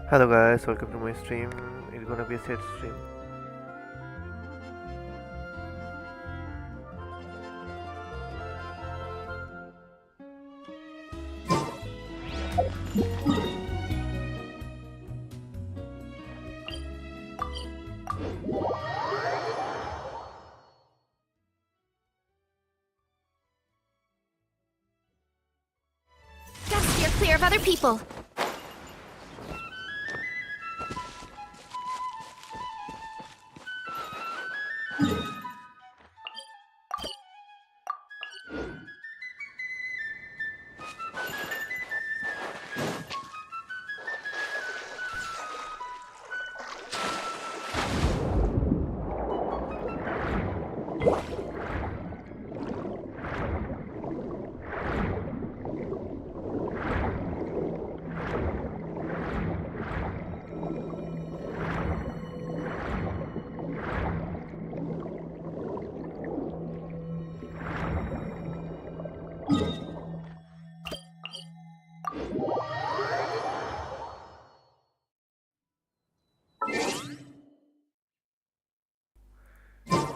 Hello guys, welcome to my stream. It's gonna be a set stream. Gotta steer clear of other people.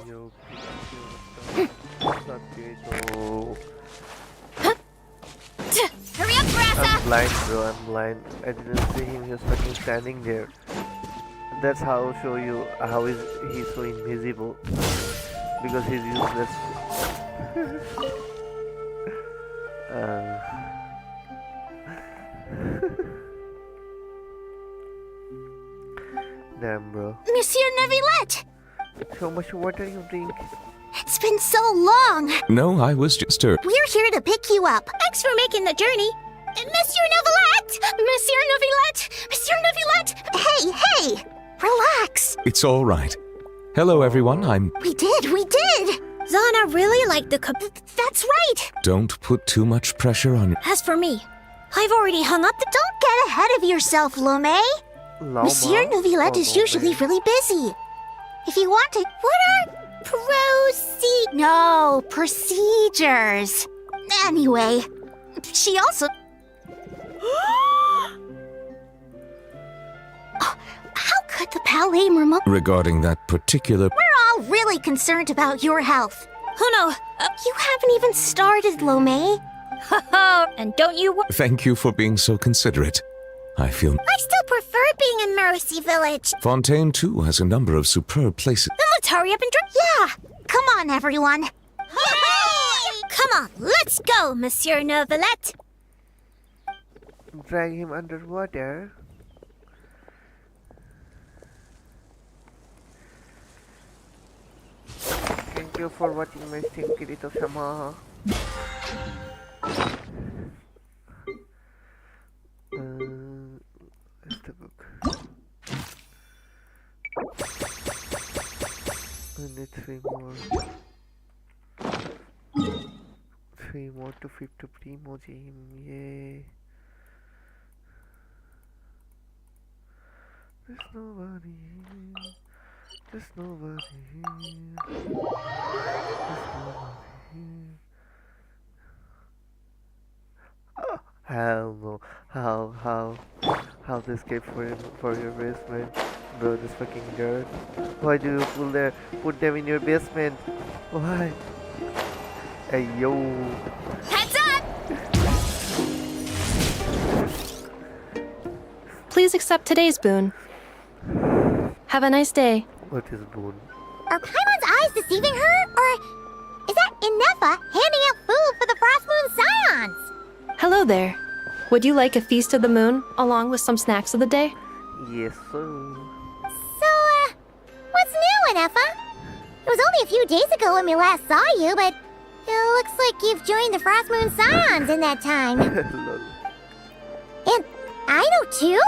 Yo, so Hurry up, Brassa! I'm blind, bro. I'm blind. I didn't see him. He was fucking standing there. That's how I'll show you how is he so invisible because he's useless. Damn, bro. Monsieur Neuvillette! So much water you drink. It's been so long! No, I was just We're here to pick you up. Thanks for making the journey. Monsieur Neuvillette! Monsieur Neuvillette! Monsieur Neuvillette! Hey, hey! Relax! It's all right. Hello, everyone. We did! Zana really liked the That's right! Don't put too much pressure on you. As for me, I've already hung up the... Don't get ahead of yourself, Lomé! Monsieur Neuvillette is usually really busy. If you want to... What are... No, procedures. Anyway, she also... How could the palais mermo... Regarding that particular... We're all really concerned about your health. Oh no, you haven't even started, Lomé. And don't you... Thank you for being so considerate. I feel... I still prefer being in Mercy Village. Fontaine, too, has a number of superb places. Then let's hurry up and drink. Yeah, come on, everyone. Come on, let's go, Monsieur Neuvillette. Drag him underwater. Thank you for watching my stream, Kirito-sama. Where's the book? I need three more. Three more to fit to Primo Gym. Yay. There's nobody here. There's nobody here. There's nobody here. Oh, hell no. How to escape for your basement? Bro, this fucking dirt. Why do you put them in your basement? Why? Hey yo. Heads up! Please accept today's boon. Have a nice day. What is boon? Are Paimon's eyes deceiving her? Or is that Inefa handing out food for the Frost Moon Scions? Hello there. Would you like a feast of the moon, along with some snacks of the day? Yes, sir. So, what's new, Inefa? It was only a few days ago when we last saw you, but it looks like you've joined the Frost Moon Scions in that time. Lol. And I know too?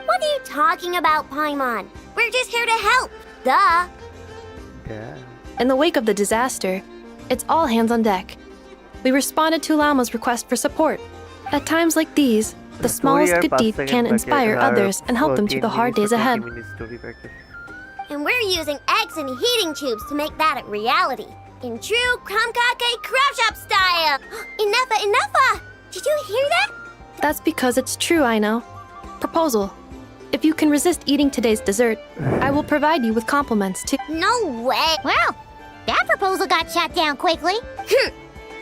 What are you talking about, Paimon? We're just here to help. Duh. Yeah. In the wake of the disaster, it's all hands on deck. We responded to Lama's request for support. At times like these, the smallest good deed can inspire others and help them through the hard days ahead. And we're using eggs and heating tubes to make that a reality. In true Krumkake Craft Shop style! Enough! Did you hear that? That's because it's true, I know. Proposal. If you can resist eating today's dessert, I will provide you with compliments to— No way! Well, that proposal got shot down quickly.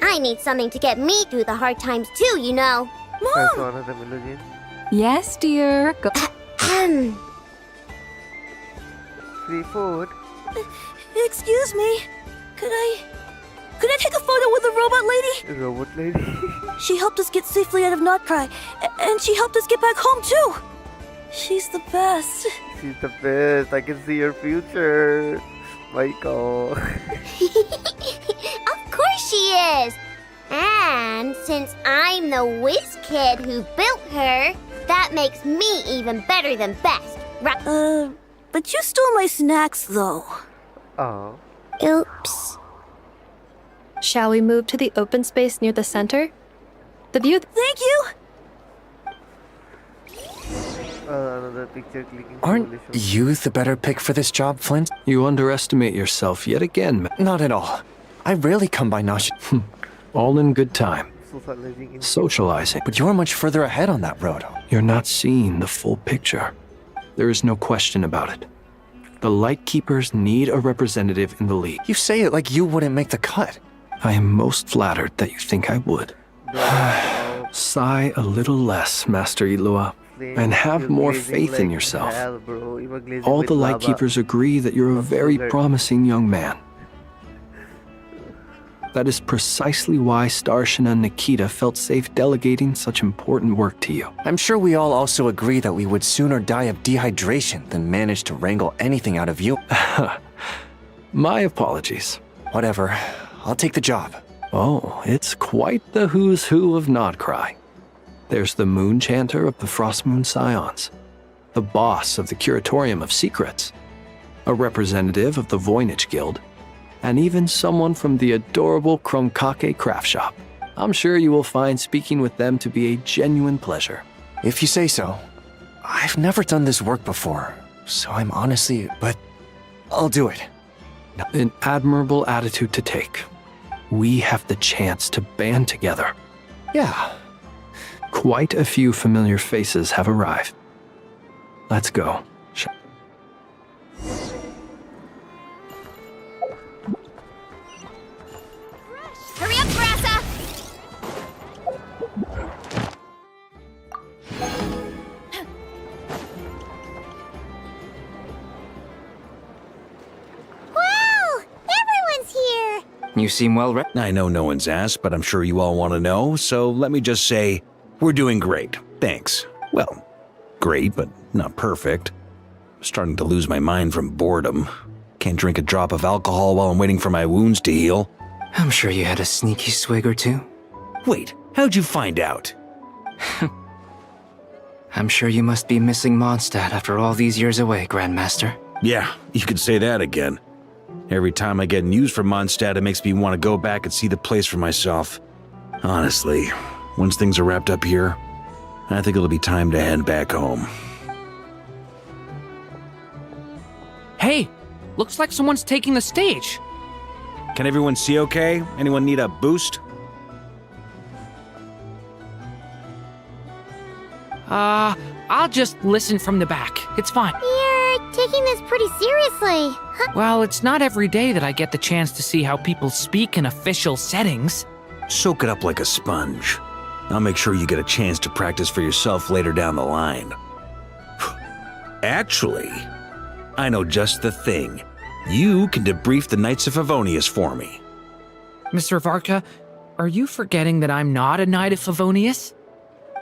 I need something to get me through the hard times too, you know. Persona de Melodian. Yes, dear. Go. Free food. Excuse me. Could I take a photo with the robot lady? Robot lady. She helped us get safely out of Notcry, and she helped us get back home too. She's the best. She's the best. I can see your future. Michael. Of course she is. And since I'm the whiz kid who built her, that makes me even better than best. Right? But you stole my snacks though. Oh. Oops. Shall we move to the open space near the center? The view— Thank you. Another picture clicking. Aren't you the better pick for this job, Flint? You underestimate yourself yet again. Not at all. I rarely come by Nash. All in good time. Socializing in Socializing. But you're much further ahead on that road. You're not seeing the full picture. There is no question about it. The Lightkeepers need a representative in the league. You say it like you wouldn't make the cut. I am most flattered that you think I would. Sigh a little less, Master Ilua, and have more faith in yourself. All the Lightkeepers agree that you're a very promising young man. That is precisely why Starshina Nikita felt safe delegating such important work to you. I'm sure we all also agree that we would sooner die of dehydration than manage to wrangle anything out of you. My apologies. Whatever. I'll take the job. Oh, it's quite the who's who of Nodcry. There's the Moon Chanter of the Frostmoon Scions, the boss of the Curatorium of Secrets, a representative of the Voynich Guild, and even someone from the adorable Krumkake Craft Shop. I'm sure you will find speaking with them to be a genuine pleasure. If you say so. I've never done this work before, so I'm honestly... But I'll do it. An admirable attitude to take. We have the chance to band together. Yeah. Quite a few familiar faces have arrived. Let's go. Hurry up, Grassa! Wow! Everyone's here! You seem well read. I know no one's asked, but I'm sure you all want to know, so let me just say, we're doing great. Thanks. Well, great, but not perfect. Starting to lose my mind from boredom. Can't drink a drop of alcohol while I'm waiting for my wounds to heal. I'm sure you had a sneaky swig or two. Wait, how'd you find out? I'm sure you must be missing Mondstadt after all these years away, Grandmaster. Yeah, you could say that again. Every time I get news from Mondstadt, it makes me want to go back and see the place for myself. Honestly, once things are wrapped up here, I think it'll be time to head back home. Hey, looks like someone's taking the stage. Can everyone see okay? Anyone need a boost? I'll just listen from the back. It's fine. You're taking this pretty seriously. Huh? Well, it's not every day that I get the chance to see how people speak in official settings. Soak it up like a sponge. I'll make sure you get a chance to practice for yourself later down the line. Actually, I know just the thing. You can debrief the Knights of Favonius for me. Mr. Varka, are you forgetting that I'm not a Knight of Favonius?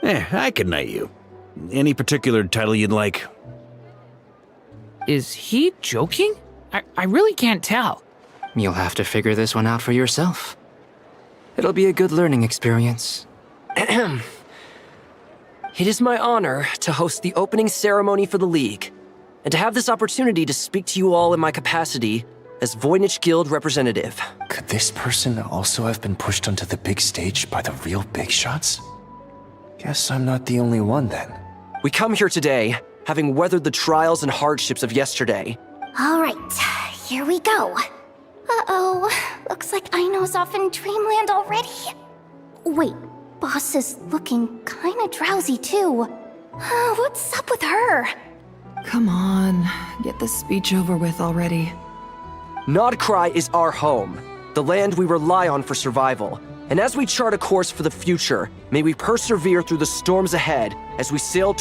I can knight you. Any particular title you'd like? Is he joking? I really can't tell. You'll have to figure this one out for yourself. It'll be a good learning experience. It is my honor to host the opening ceremony for the League, and to have this opportunity to speak to you all in my capacity as Voynich Guild representative. Could this person also have been pushed onto the big stage by the real big shots? Guess I'm not the only one then. We come here today, having weathered the trials and hardships of yesterday, Alright, here we go. Uh-oh, looks like Aino's off in dreamland already. Wait, Boss is looking kinda drowsy too. What's up with her? Come on, get this speech over with already. Nodcry is our home, the land we rely on for survival. And as we chart a course for the future, may we persevere through the storms ahead as we sail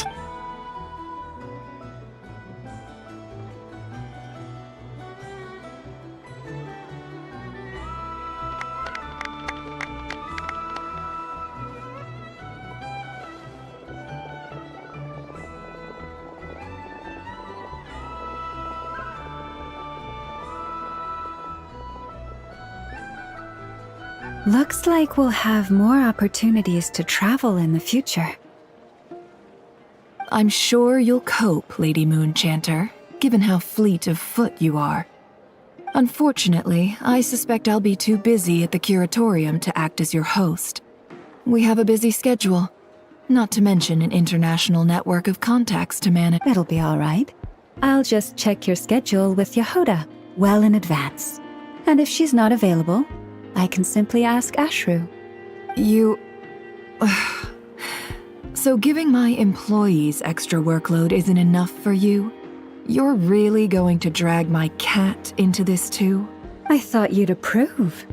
Looks like we'll have more opportunities to travel in the future. I'm sure you'll cope, Lady Moonchanter, given how fleet of foot you are. Unfortunately, I suspect I'll be too busy at the curatorium to act as your host. We have a busy schedule, not to mention an international network of contacts to manage. It'll be all right. I'll just check your schedule with Yehuda well in advance. And if she's not available, I can simply ask Ashru. So giving my employees extra workload isn't enough for you? You're really going to drag my cat into this too? I thought you'd approve.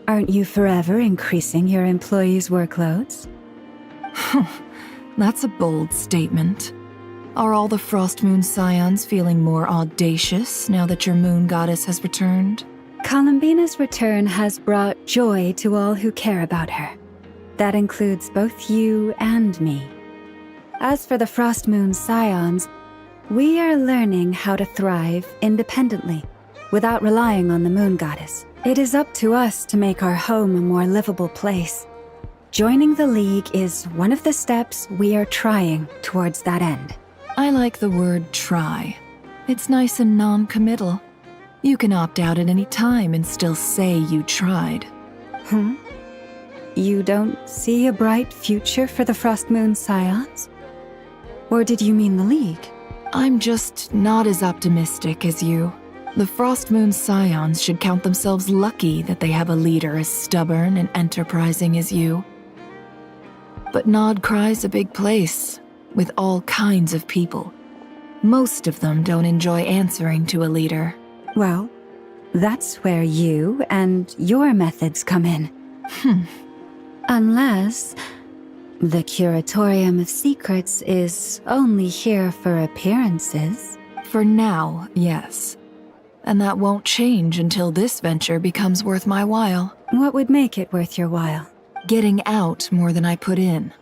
Aren't you forever increasing your employees' workloads? That's a bold statement. Are all the Frostmoon Scions feeling more audacious now that your moon goddess has returned? Columbina's return has brought joy to all who care about her. That includes both you and me. As for the Frostmoon Scions, we are learning how to thrive independently, without relying on the moon goddess. It is up to us to make our home a more livable place. Joining the League is one of the steps we are trying towards that end. I like the word try. It's nice and non-committal. You can opt out at any time and still say you tried. You don't see a bright future for the Frostmoon Scions? Or did you mean the League? I'm just not as optimistic as you. The Frostmoon Scions should count themselves lucky that they have a leader as stubborn and enterprising as you. But Nodcry's a big place, with all kinds of people. Most of them don't enjoy answering to a leader. Well, that's where you and your methods come in. Unless the Curatorium of Secrets is only here for appearances. For now, yes. And that won't change until this venture becomes worth my while. What would make it worth your while? Getting out more than I put in.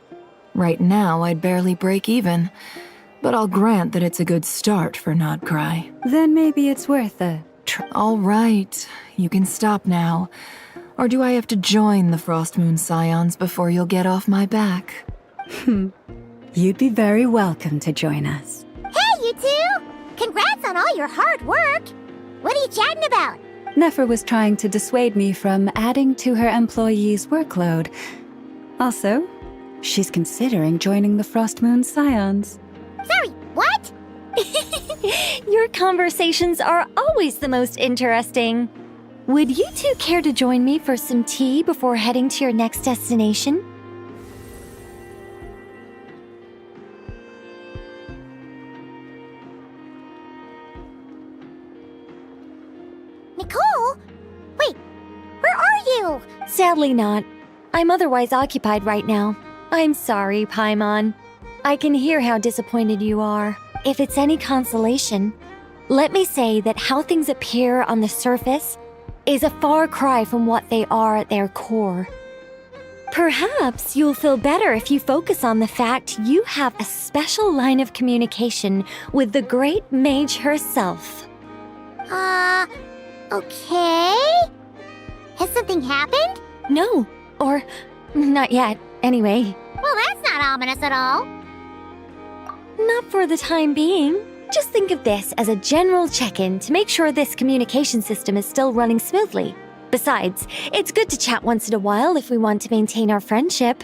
Right now, I'd barely break even. But I'll grant that it's a good start for Nodcry. Then maybe it's worth a try. All right, you can stop now. Or do I have to join the Frostmoon Scions before you'll get off my back? You'd be very welcome to join us. Hey, you two! Congrats on all your hard work! What are you chatting about? Nefer was trying to dissuade me from adding to her employees' workload. Also, she's considering joining the Frostmoon Scions. Sorry, what? Your conversations are always the most interesting. Would you two care to join me for some tea before heading to your next destination? Nicole? Wait, where are you? Sadly not. I'm otherwise occupied right now. I'm sorry, Paimon. I can hear how disappointed you are. If it's any consolation, let me say that how things appear on the surface is a far cry from what they are at their core. Perhaps you'll feel better if you focus on the fact you have a special line of communication with the great mage herself. Okay? Has something happened? No, or not yet, anyway. Well, that's not ominous at all. Not for the time being. Just think of this as a general check-in to make sure this communication system is still running smoothly. Besides, it's good to chat once in a while if we want to maintain our friendship.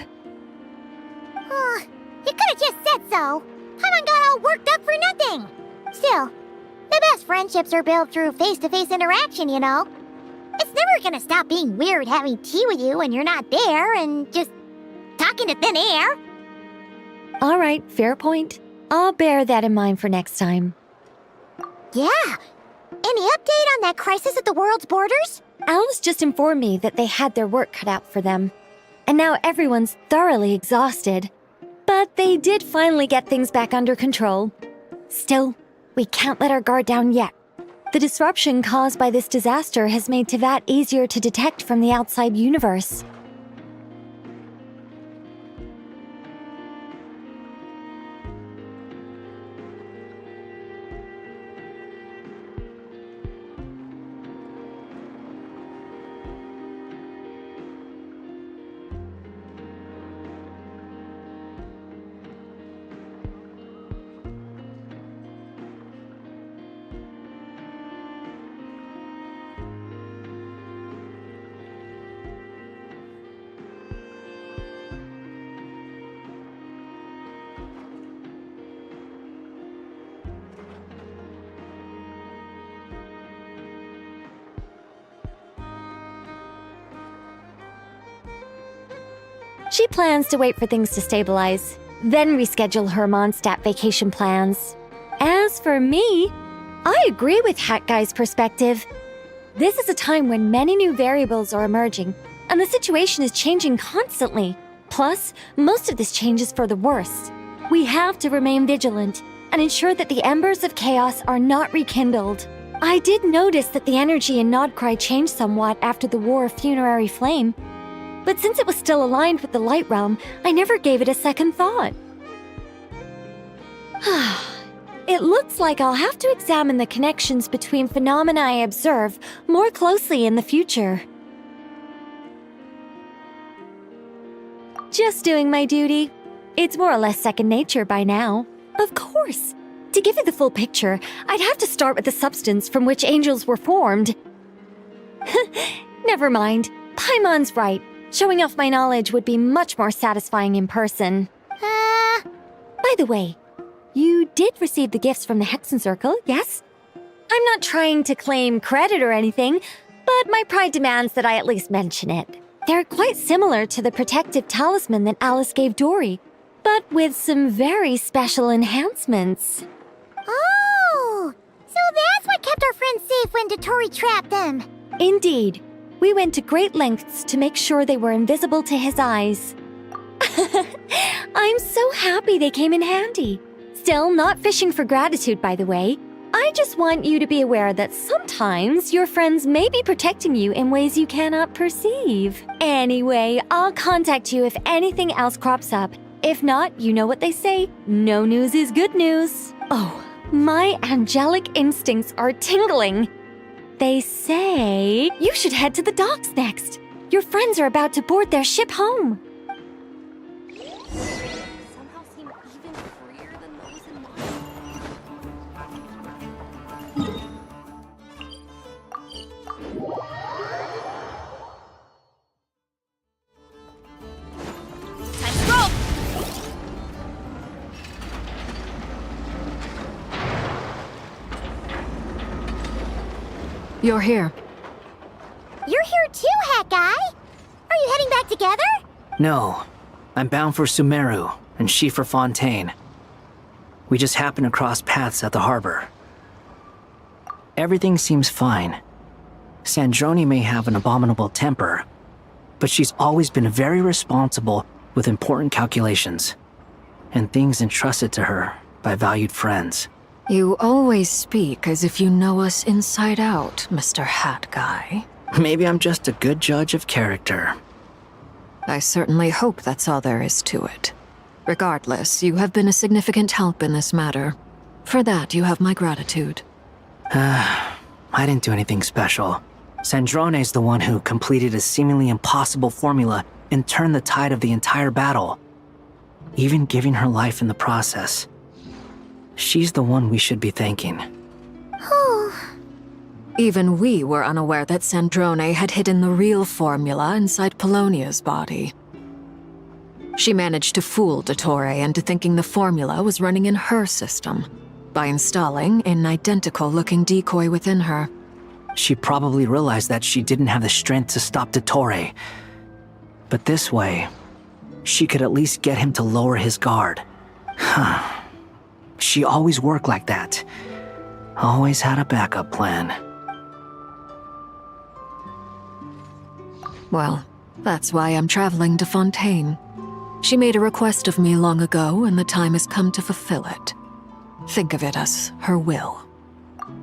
You could have just said so. Paimon got all worked up for nothing. Still, the best Most friendships are built through face-to-face interaction, you know. It's never gonna stop being weird having tea with you when you're not there and just talking to thin air. All right, fair point. I'll bear that in mind for next time. Yeah. Any update on that crisis at the world's borders? Alice just informed me that they had their work cut out for them. And now everyone's thoroughly exhausted. But they did finally get things back under control. Still, we can't let our guard down yet. The disruption caused by this disaster has made Teyvat easier to detect from the outside universe. She plans to wait for things to stabilize, then reschedule her Mondstadt vacation plans. As for me, I agree with Hat Guy's perspective. This is a time when many new variables are emerging, and the situation is changing constantly. Plus, most of this change is for the worst. We have to remain vigilant and ensure that the embers of chaos are not rekindled. I did notice that the energy in Nodcry changed somewhat after the War of Funerary Flame, but since it was still aligned with the Light Realm, I never gave it a second thought. It looks like I'll have to examine the connections between phenomena I observe more closely in the future. Just doing my duty. It's more or less second nature by now. Of course. To give you the full picture, I'd have to start with the substance from which angels were formed. Never mind. Paimon's right. Showing off my knowledge would be much more satisfying in person. By the way, you did receive the gifts from the Hexen Circle, yes? I'm not trying to claim credit or anything, but my pride demands that I at least mention it. They're quite similar to the protective talisman that Alice gave Dory, but with some very special enhancements. Oh! So that's what kept our friends safe when Dotori trapped them. Indeed. We went to great lengths to make sure they were invisible to his eyes. I'm so happy they came in handy. Still, not fishing for gratitude, by the way. I just want you to be aware that sometimes your friends may be protecting you in ways you cannot perceive. Anyway, I'll contact you if anything else crops up. If not, you know what they say, no news is good news. Oh, my angelic instincts are tingling. They say you should head to the docks next. Your friends are about to board their ship home. Somehow seem even freer than those in mine. Time to go! You're here. You're here too, Hat Guy. Are you heading back together? No. I'm bound for Sumeru, and she for Fontaine. We just happened to cross paths at the harbor. Everything seems fine. Sandrone may have an abominable temper, but she's always been very responsible with important calculations, and things entrusted to her by valued friends. You always speak as if you know us inside out, Mr. Hat Guy. Maybe I'm just a good judge of character. I certainly hope that's all there is to it. Regardless, you have been a significant help in this matter. For that, you have my gratitude. I didn't do anything special. Sandrone's the one who completed a seemingly impossible formula and turned the tide of the entire battle, even giving her life in the process. She's the one we should be thanking. Even we were unaware that Sandrone had hidden the real formula inside Polonia's body. She managed to fool Dottore into thinking the formula was running in her system. by installing an identical-looking decoy within her. She probably realized that she didn't have the strength to stop Dottore. But this way, she could at least get him to lower his guard. She always worked like that. Always had a backup plan. Well, that's why I'm traveling to Fontaine. She made a request of me long ago, and the time has come to fulfill it. Think of it as her will.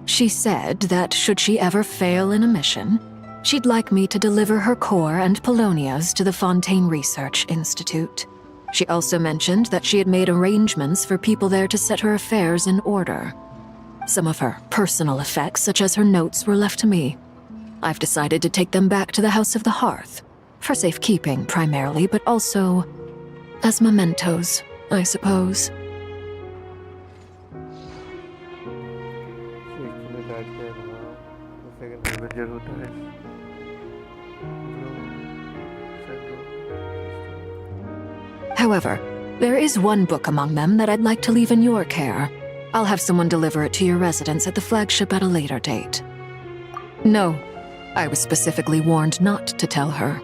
She said that should she ever fail in a mission, she'd like me to deliver her core and Polonia's to the Fontaine Research Institute. She also mentioned that she had made arrangements for people there to set her affairs in order. Some of her personal effects, such as her notes, were left to me. I've decided to take them back to the House of the Hearth, for safekeeping primarily, but also as mementos, I suppose. However, there is one book among them that I'd like to leave in your care. I'll have someone deliver it to your residence at the flagship at a later date. No, I was specifically warned not to tell her.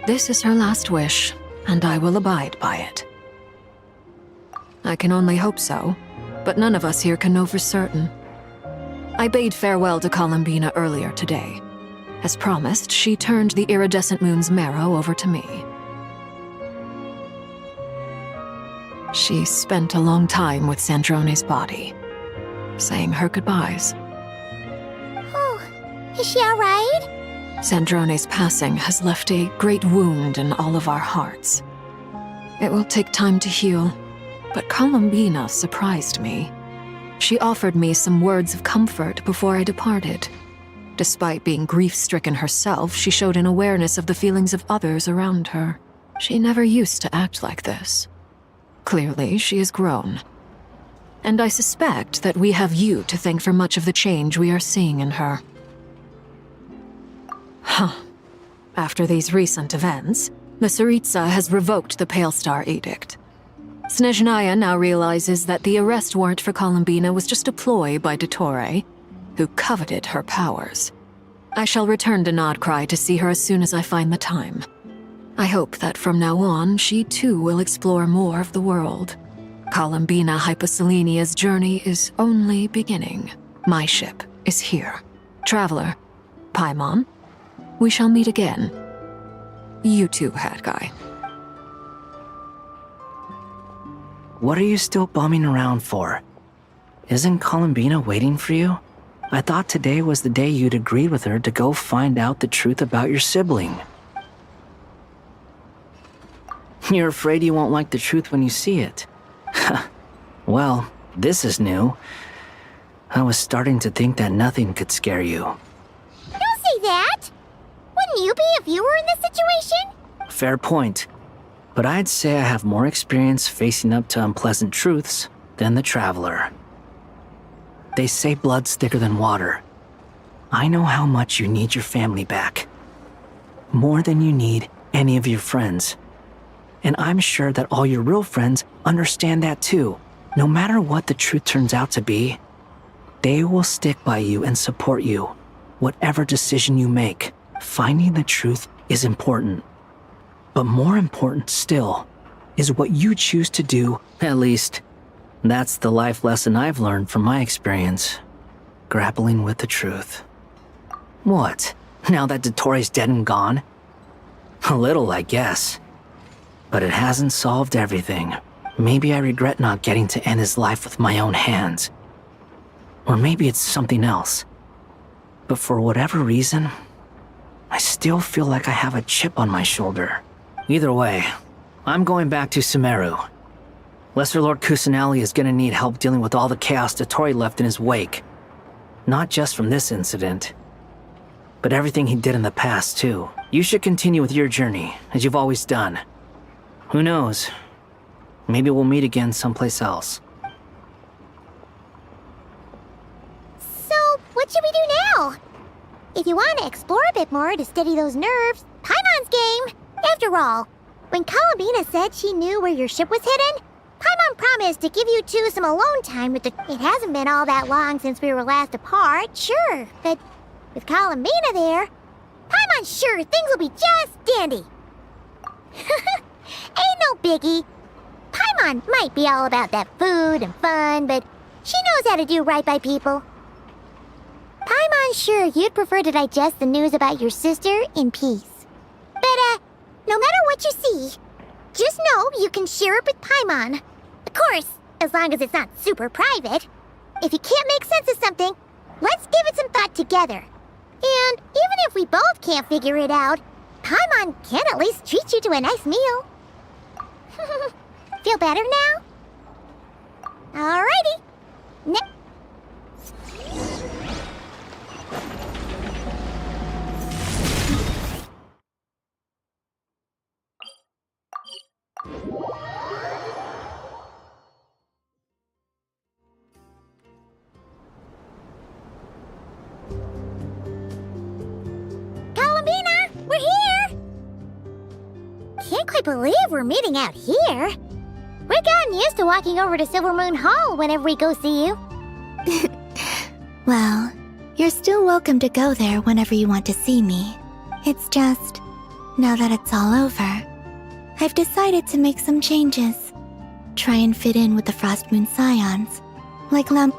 This is her last wish, and I will abide by it. I can only hope so, but none of us here can know for certain. I bade farewell to Columbina earlier today. As promised, she turned the iridescent moon's marrow over to me. She spent a long time with Sandrone's body, saying her goodbyes. Oh, is she alright? Sandrone's passing has left a great wound in all of our hearts. It will take time to heal, but Columbina surprised me. She offered me some words of comfort before I departed. Despite being grief-stricken herself, she showed an awareness of the feelings of others around her. She never used to act like this. Clearly, she has grown. And I suspect that we have you to thank for much of the change we are seeing in her. After these recent events, the Tsaritsa has revoked the Pale Star Edict. Snezhnaya now realizes that the arrest warrant for Columbina was just a ploy by Dottore, who coveted her powers. I shall return to Nodcry to see her as soon as I find the time. I hope that from now on, she too will explore more of the world. Columbina Hyposelenia's journey is only beginning. My ship is here. Traveler, Paimon, we shall meet again. You too, Hat Guy. What are you still bumming around for? Isn't Columbina waiting for you? I thought today was the day you'd agreed with her to go find out the truth about your sibling. You're afraid you won't like the truth when you see it. Well, this is new. I was starting to think that nothing could scare you. Don't say that! Wouldn't you be if you were in this situation? Fair point. But I'd say I have more experience facing up to unpleasant truths than the Traveler. They say blood's thicker than water. I know how much you need your family back. More than you need any of your friends. And I'm sure that all your real friends understand that too. No matter what the truth turns out to be, they will stick by you and support you, whatever decision you make. Finding the truth is important. But more important still is what you choose to do. At least, that's the life lesson I've learned from my experience. Grappling with the truth. What? Now that Dottore's dead and gone? A little, I guess. But it hasn't solved everything. Maybe I regret not getting to end his life with my own hands. Or maybe it's something else. But for whatever reason, I still feel like I have a chip on my shoulder. Either way, I'm going back to Sumeru. Lesser Lord Kusanali is gonna need help dealing with all the chaos Dottore left in his wake. Not just from this incident, but everything he did in the past too. You should continue with your journey, as you've always done. Who knows? Maybe we'll meet again someplace else. So, what should we do now? If you want to explore a bit more to steady those nerves, Paimon's game! After all, when Columbina said she knew where your ship was hidden, Paimon Mom promised to give you two some alone time with the... It hasn't been all that long since we were last apart, sure. But with Columbina there, Paimon's sure things will be just dandy. Ain't no biggie. Paimon might be all about that food and fun, but she knows how to do right by people. Paimon's sure you'd prefer to digest the news about your sister in peace. But, no matter what you see, just know you can share it with Paimon. Of course, as long as it's not super private. If you can't make sense of something, let's give it some thought together. And even if we both can't figure it out, Paimon can at least treat you to a nice meal. Feel better now? Alrighty. Columbina, we're here! Can't quite believe we're meeting out here. We've gotten used to walking over to Silver Moon Hall whenever we go see you. Well, you're still welcome to go there whenever you want to see me. It's just, now that it's all over, I've decided to make some changes. Try and fit in with the Frost Moon Scions. Like the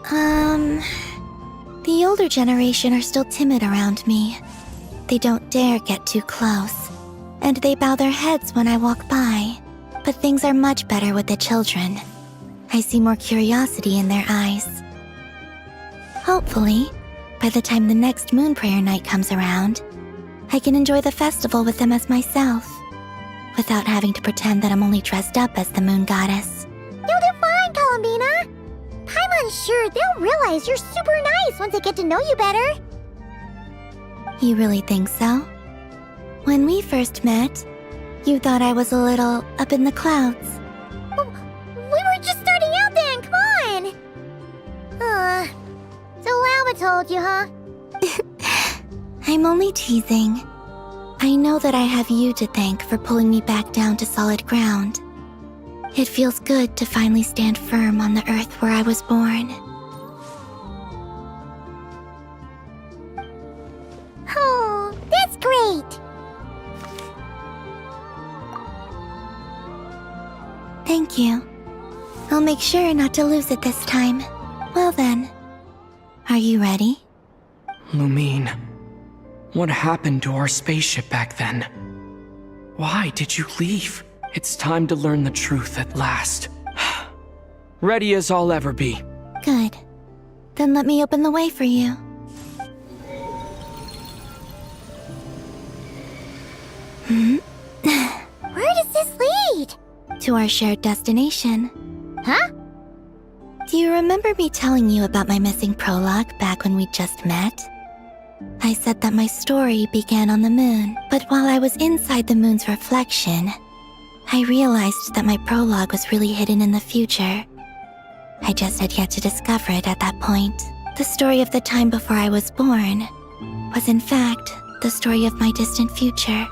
older generation are still timid around me. They don't dare get too close, and they bow their heads when I walk by. But things are much better with the children. I see more curiosity in their eyes. Hopefully, by the time the next Moon Prayer Night comes around, I can enjoy the festival with them as myself, without having to pretend that I'm only dressed up as the Moon Goddess. You'll do fine, Columbina. Paimon's sure they'll realize you're super nice once they get to know you better. You really think so? When we first met, you thought I was a little up in the clouds. We were just starting out then, come on! So Alma told you, huh? I'm only teasing. I know that I have you to thank for pulling me back down to solid ground. It feels good to finally stand firm on the earth where I was born. Oh, that's great! Thank you. I'll make sure not to lose it this time. Well then, are you ready? Lumine, what happened to our spaceship back then? Why did you leave? It's time to learn the truth at last. Ready as I'll ever be. Good. Then let me open the way for you. Where does this lead? To our shared destination. Huh? Do you remember me telling you about my missing prologue back when we just met? I said that my story began on the moon, but while I was inside the moon's reflection, I realized that my prologue was really hidden in the future. I just had yet to discover it at that point. The story of the time before I was born was in fact the story of my distant future.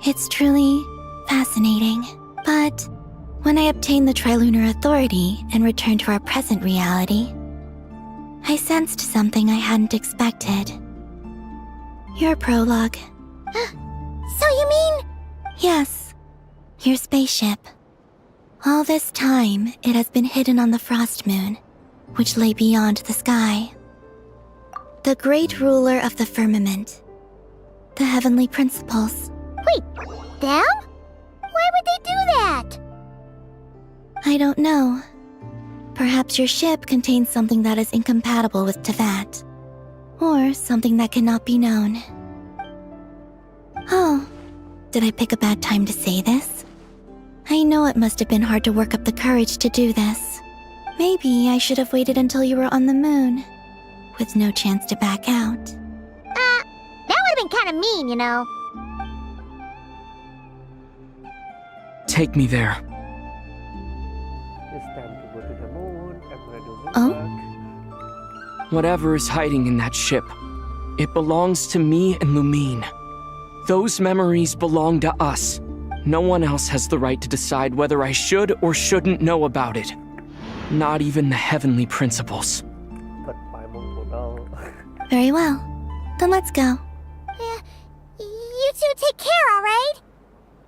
It's truly fascinating, but when I obtained the Trilunar Authority and returned to our present reality, I sensed something I hadn't expected. Your prologue. So you mean... Yes, your spaceship. All this time, it has been hidden on the Frost Moon, which lay beyond the sky. The great ruler of the firmament. The heavenly principles. Wait, them? Why would they do that? I don't know. Perhaps your ship contains something that is incompatible with Tevat. Or something that cannot be known. Oh, did I pick a bad time to say this? I know it must have been hard to work up the courage to do this. Maybe I should have waited until you were on the moon, with no chance to back out. That would have been kind of mean, you know. Take me there. It's time to go to the moon. I'm gonna do moon Oh? Whatever is hiding in that ship, it belongs to me and Lumine. Those memories belong to us. No one else has the right to decide whether I should or shouldn't know about it. Not even the heavenly principles. Very well. Then let's go. You two take care, alright?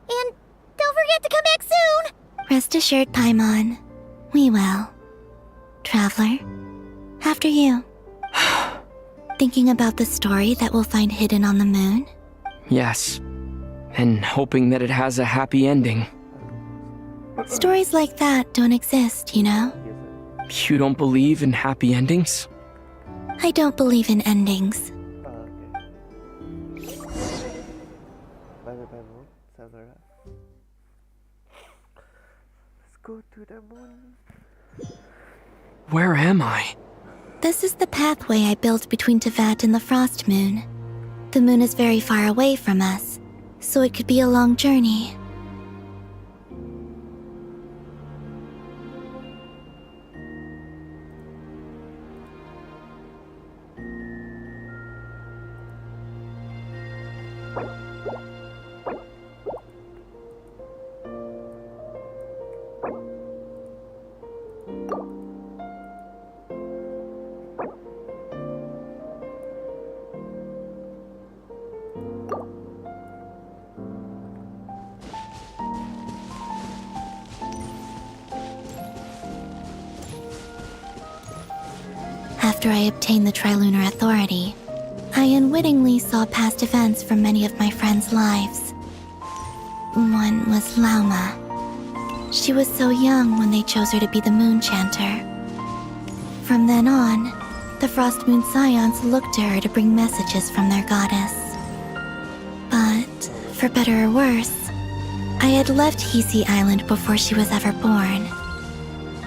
And don't forget to come back soon! Rest assured, Paimon. We will. Traveler, after you. Thinking about the story that we'll find hidden on the moon? Yes. And hoping that it has a happy ending. Stories like that don't exist, you know? You don't believe in happy endings? I don't believe in endings. Let's go to the moon. Where am I? This is the pathway I built between Tevat and the Frost Moon. The moon is very far away from us, so it could be a long journey. After I obtained the Trilunar Authority, I unwittingly saw past events from many of my friends' lives. One was Lauma. She was so young when they chose her to be the Moon Chanter. From then on, the Frost Moon Scions looked to her to bring messages from their goddess. But, for better or worse, I had left Hisi Island before she was ever born.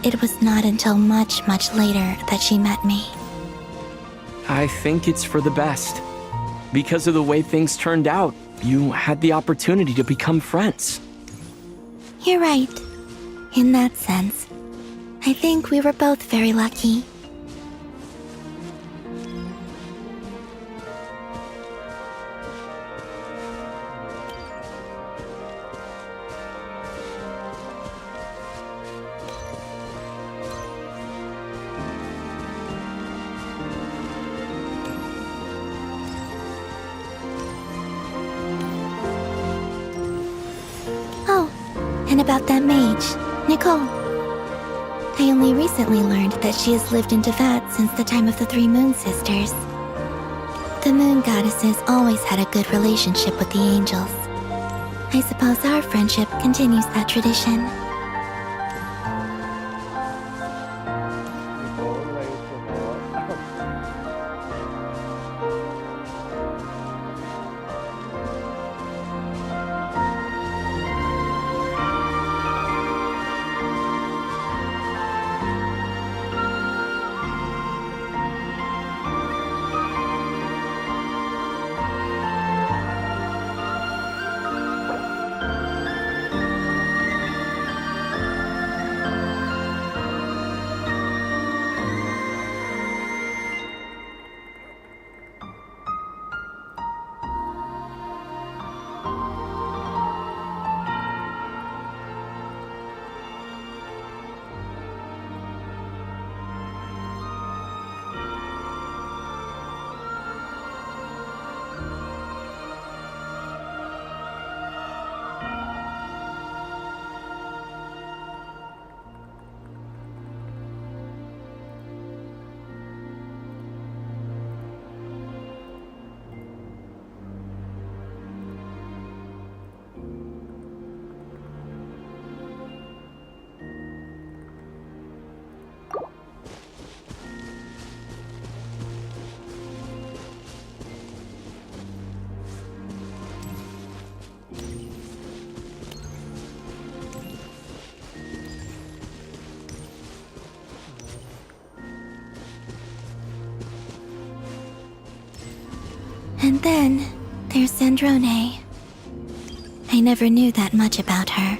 It was not until much, much later that she met me. I think it's for the best. Because of the way things turned out, you had the opportunity to become friends. You're right. In that sense, I think we were both very lucky. And about that mage, Nicole. I only recently learned that she has lived in Tevat since the time of the Three Moon Sisters. The Moon Goddesses always had a good relationship with the angels. I suppose our friendship continues that tradition. And then, there's Sandrone. I never knew that much about her,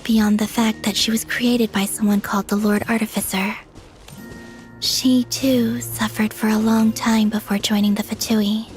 beyond the fact that she was created by someone called the Lord Artificer. She, too, suffered for a long time before joining the Fatui.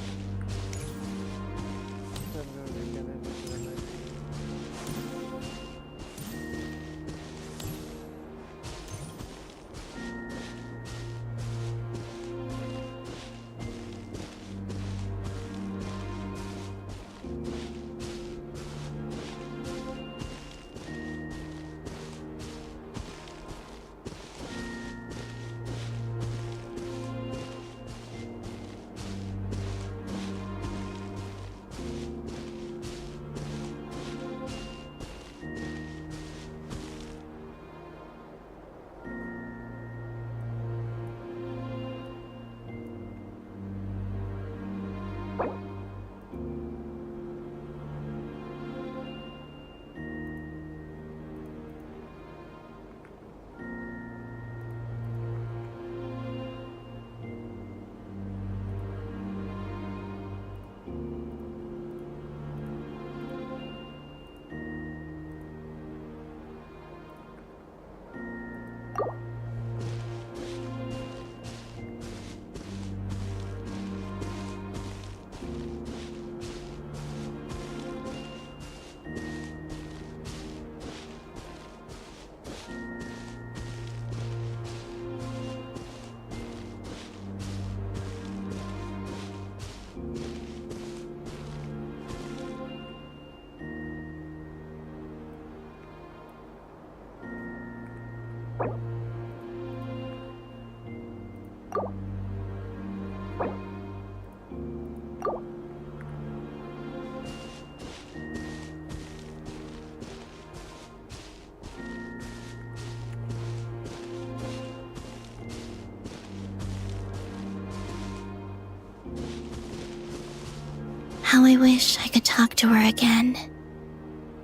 How I wish I could talk to her again.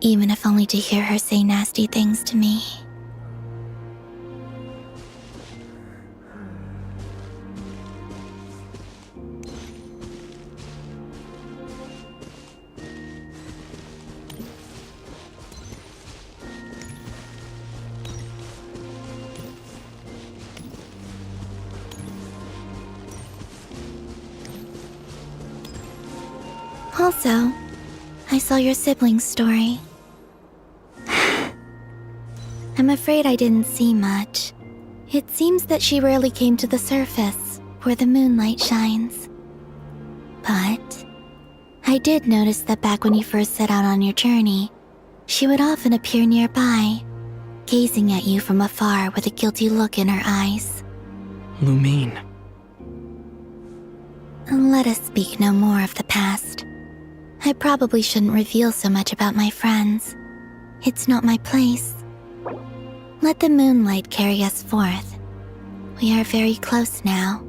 Even if only to hear her say nasty things to me. Also, I saw your sibling's story. I'm afraid I didn't see much. It seems that she rarely came to the surface, where the moonlight shines. But I did notice that back when you first set out on your journey, she would often appear nearby, gazing at you from afar with a guilty look in her eyes. Lumine. Let us speak no more of the past. I probably shouldn't reveal so much about my friends. It's not my place. Let the moonlight carry us forth. We are very close now.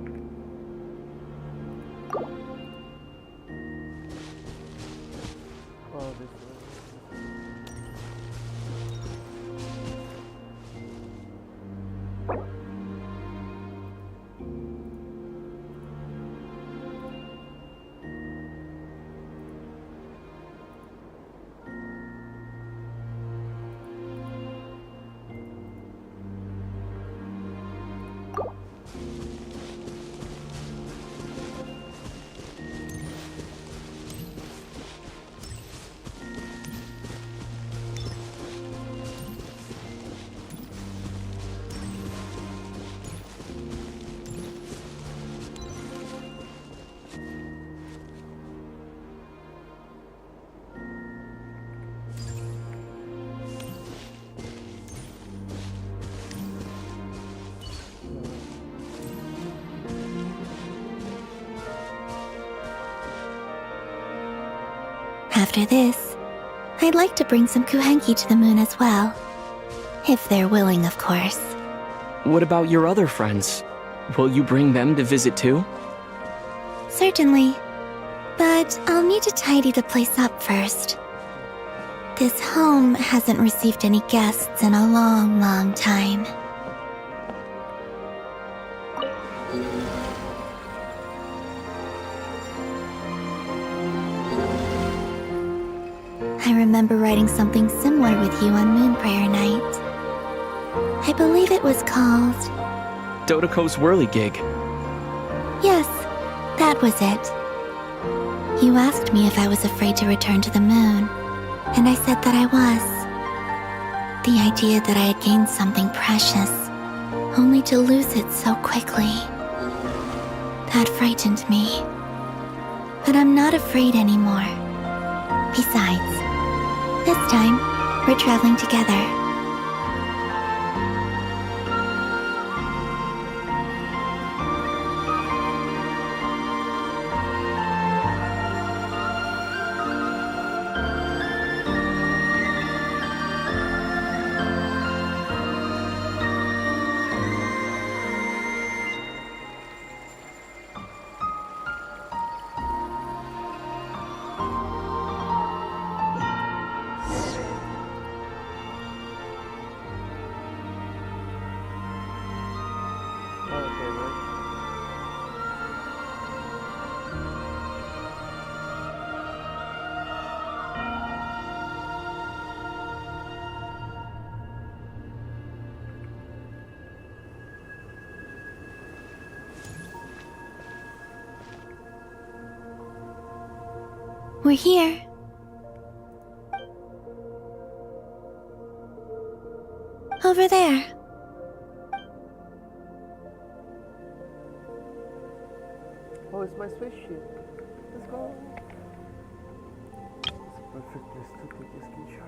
After this, I'd like to bring some kuhenki to the moon as well. If they're willing, of course. What about your other friends? Will you bring them to visit too? Certainly. But I'll need to tidy the place up first. This home hasn't received any guests in a long, long time. I remember writing something similar with you on Moon Prayer Night. I believe it was called... Dodoko's Whirligig. Yes, that was it. You asked me if I was afraid to return to the moon, and I said that I was. The idea that I had gained something precious, only to lose it so quickly. That frightened me. But I'm not afraid anymore. Besides, this time, we're traveling together. We're here. Over there. Oh, it's my spaceship. Let's go. It's a perfect place to take this picture.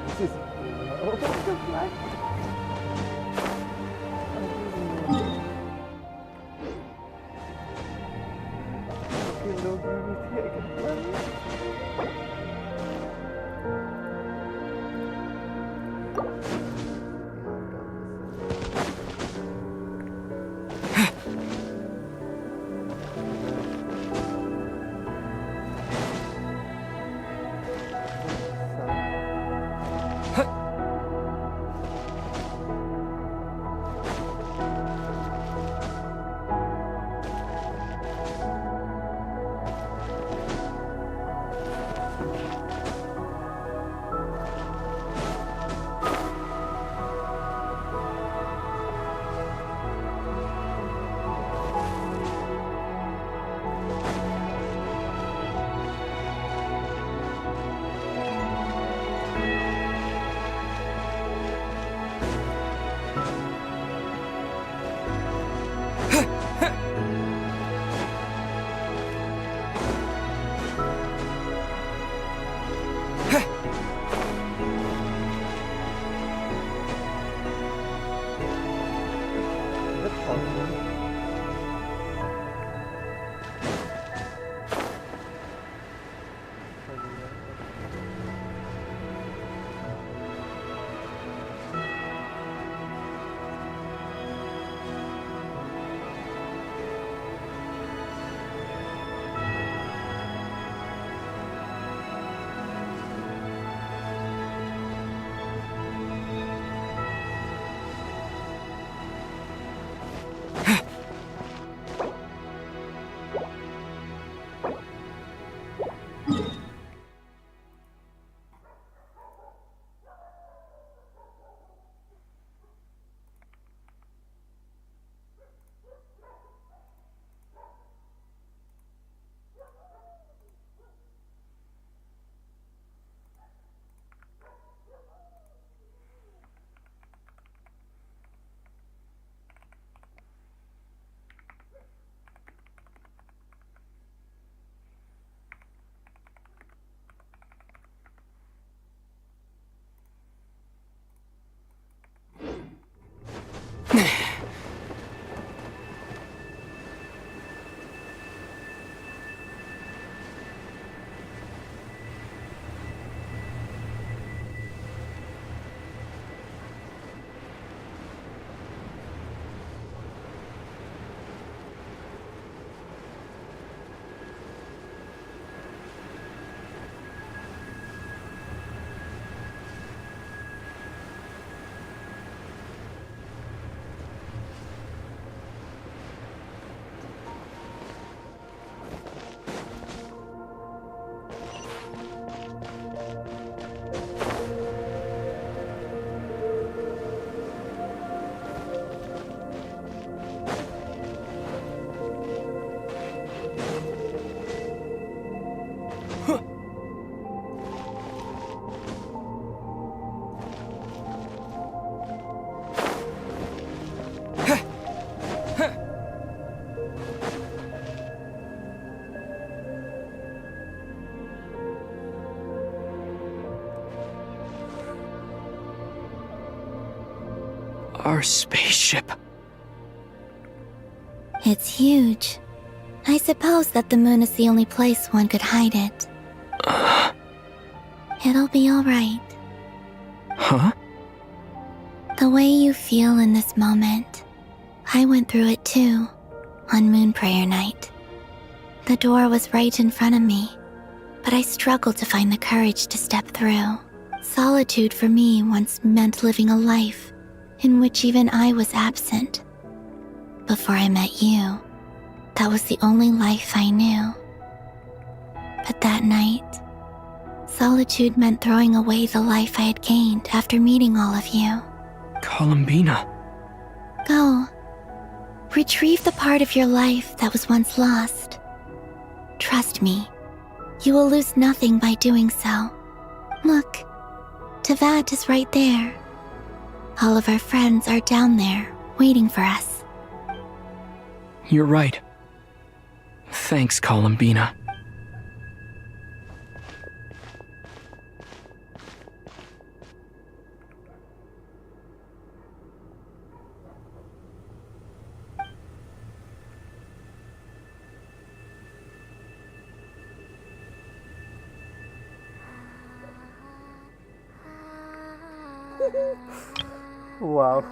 This is butterfly. Okay, no gravity, I can fly. Our spaceship. It's huge. I suppose that the moon is the only place one could hide it. It'll be alright. Huh? The way you feel in this moment, I went through it too, on Moon Prayer Night. The door was right in front of me, but I struggled to find the courage to step through. Solitude for me once meant living a life in which even I was absent. Before I met you, that was the only life I knew. But that night, solitude meant throwing away the life I had gained after meeting all of you. Columbina. Go. Retrieve the part of your life that was once lost. Trust me, you will lose nothing by doing so. Look, Teyvat is right there. All of our friends are down there, waiting for us. You're right. Thanks, Columbina. Wow.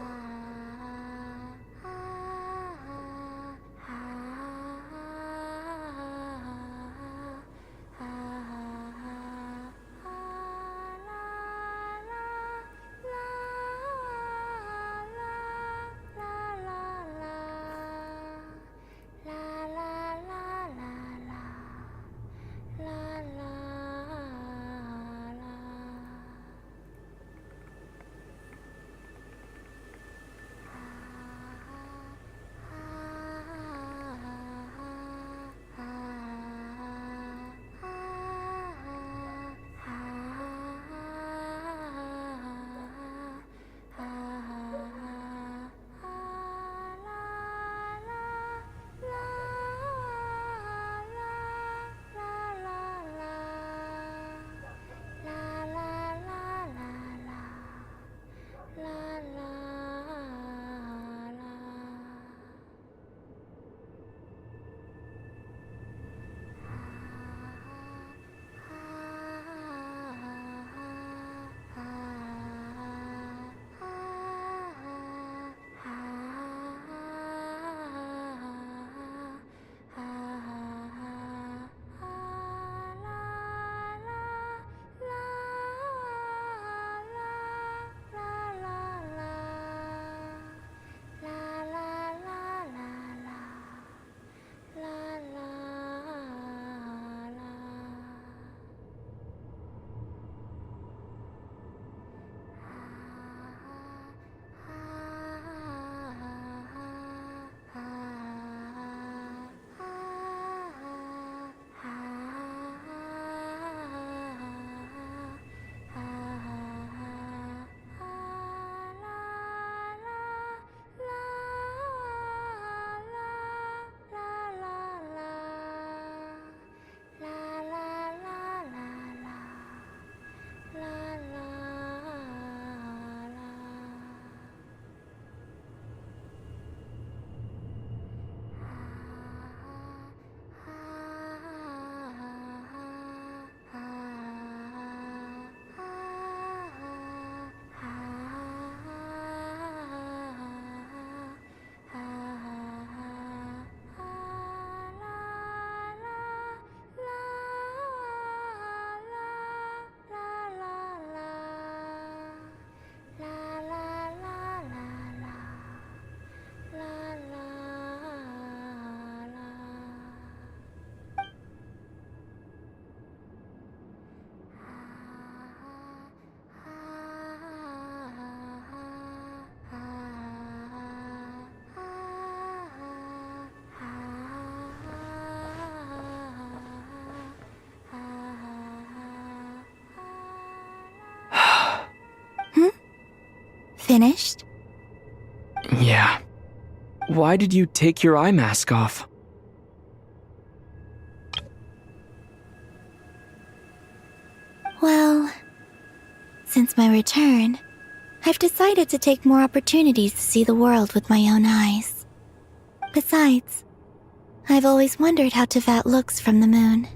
Finished? Yeah. Why did you take your eye mask off? Well, since my return, I've decided to take more opportunities to see the world with my own eyes. Besides, I've always wondered how Teyvat looks from the moon.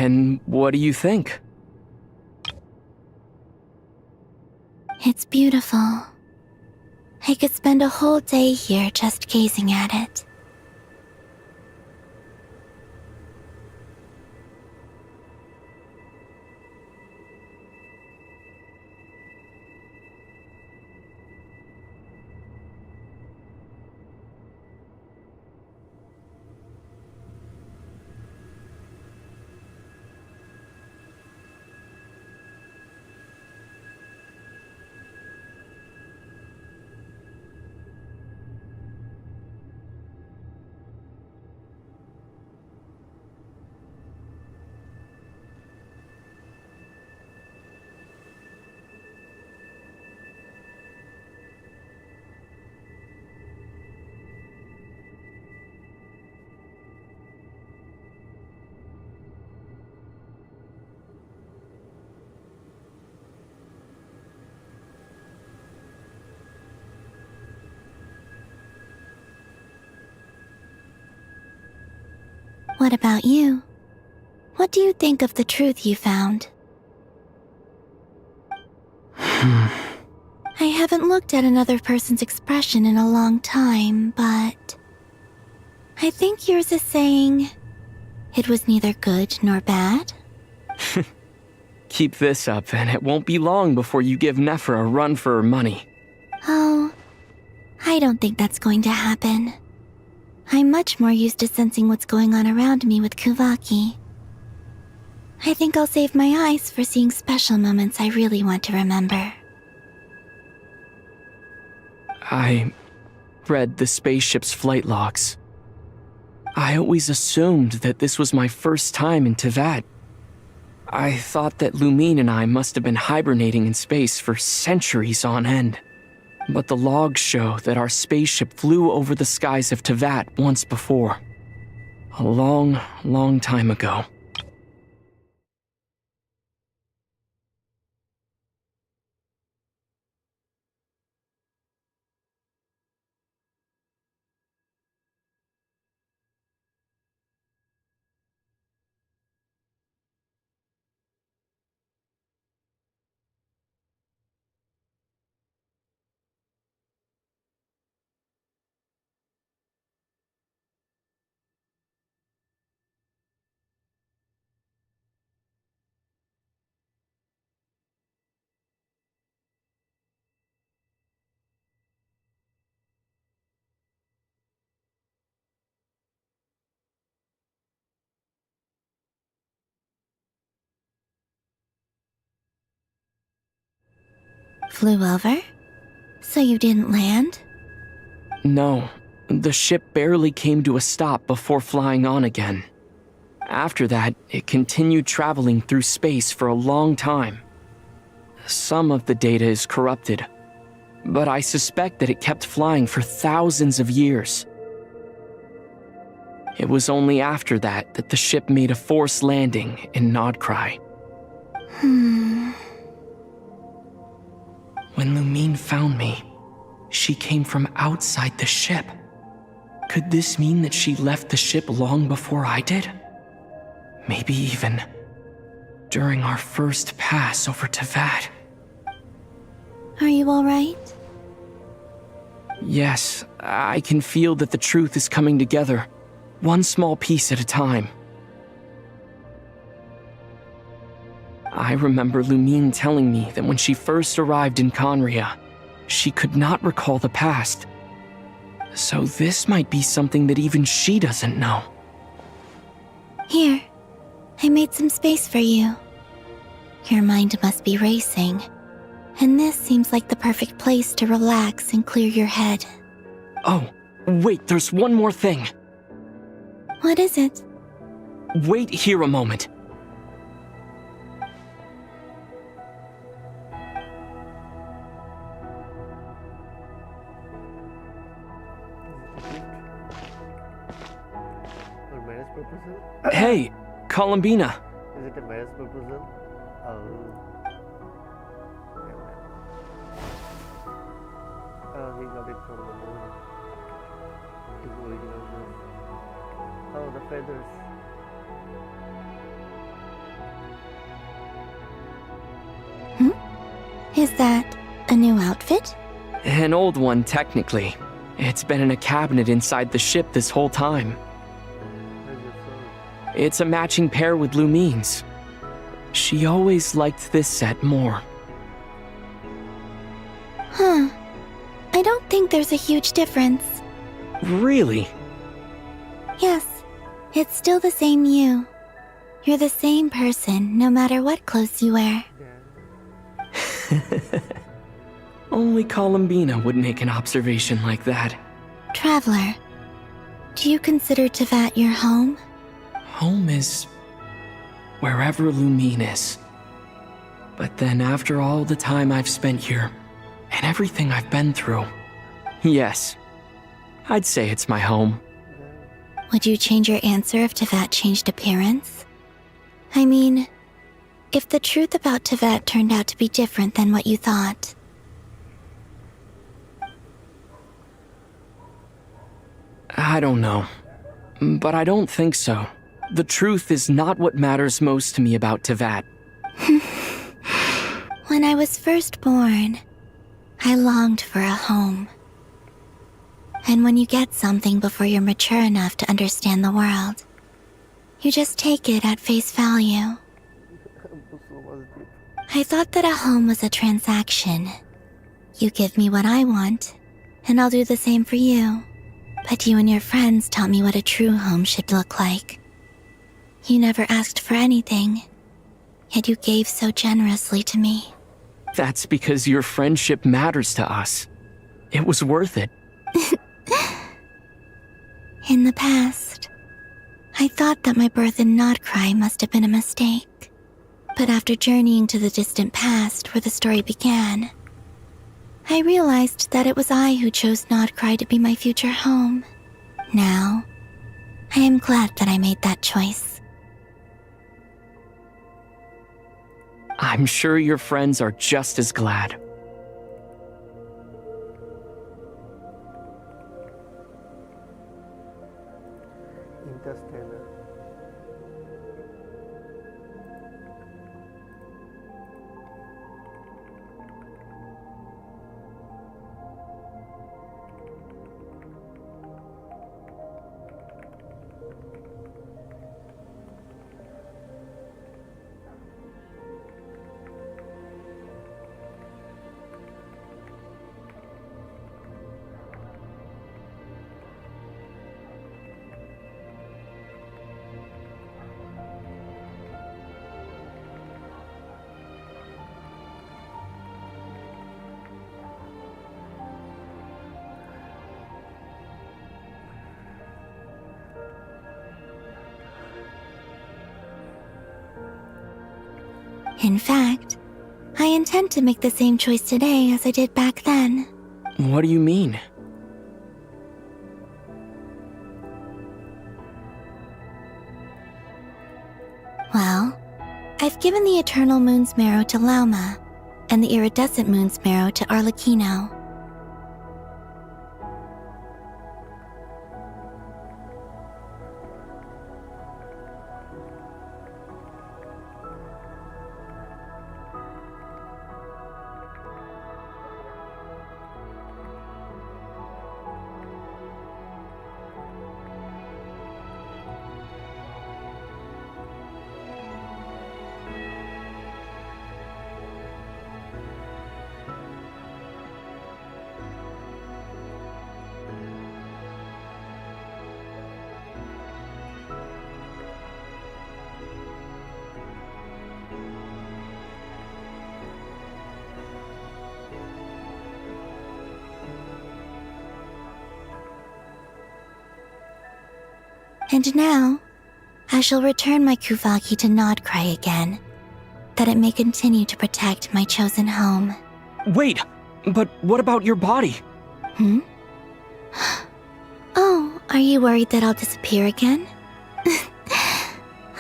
And what do you think? It's beautiful. I could spend a whole day here just gazing at it. What about you? What do you think of the truth you found? I haven't looked at another person's expression in a long time, but I think yours is saying it was neither good nor bad. Keep this up, and it won't be long before you give Nephra a run for her money. Oh, I don't think that's going to happen. I'm much more used to sensing what's going on around me with Kuvaki. I think I'll save my eyes for seeing special moments I really want to remember. I read the spaceship's flight logs. I always assumed that this was my first time in Tevat. I thought that Lumine and I must have been hibernating in space for centuries on end. But the logs show that our spaceship flew over the skies of Tevat once before. A long, long time ago. Flew over? So you didn't land? No, the ship barely came to a stop before flying on again. After that, it continued traveling through space for a long time. Some of the data is corrupted, but I suspect that it kept flying for thousands of years. It was only after that that the ship made a forced landing in Nodcry. When Lumine found me, she came from outside the ship. Could this mean that she left the ship long before I did? Maybe even during our first pass over Tevat. Are you alright? Yes, I can feel that the truth is coming together, one small piece at a time. I remember Lumine telling me that when she first arrived in Conria, she could not recall the past. So this might be something that even she doesn't know. Here, I made some space for you. Your mind must be racing, and this seems like the perfect place to relax and clear your head. Oh, wait, there's one more thing. What is it? Wait here a moment. Or marriage proposal? Hey, Columbina. Is it a marriage proposal? Oh. Oh, he got it from the moon. His original moon. Oh, the feathers. Is that a new outfit? An old one, technically. It's been in a cabinet inside the ship this whole time. It's a matching pair with Lumine's. She always liked this set more. Huh. I don't think there's a huge difference. Really? Yes, it's still the same you. You're the same person, no matter what clothes you wear. Only Columbina would make an observation like that. Traveler, do you consider Tevat your home? Home is wherever Lumine is. But then after all the time I've spent here, and everything I've been through, yes, I'd say it's my home. Would you change your answer if Tevat changed appearance? I mean, if the truth about Tevat turned out to be different than what you thought. I don't know, but I don't think so. The truth is not what matters most to me about Tevat. When I was first born, I longed for a home. And when you get something before you're mature enough to understand the world, you just take it at face value. I thought that a home was a transaction. You give me what I want, and I'll do the same for you. But you and your friends taught me what a true home should look like. You never asked for anything, yet you gave so generously to me. That's because your friendship matters to us. It was worth it. In the past, I thought that my birth in Nodcry must have been a mistake. But after journeying to the distant past where the story began, I realized that it was I who chose Nodcry to be my future home. Now, I am glad that I made that choice. I'm sure your friends are just as glad. Interstellar. In fact, I intend to make the same choice today as I did back then. What do you mean? Well, I've given the Eternal Moon's Marrow to Lauma, and the Iridescent Moon's Marrow to Arlecchino. And now, I shall return my Kuvagi to Nodcry again, that it may continue to protect my chosen home. Wait, but what about your body? Oh, are you worried that I'll disappear again?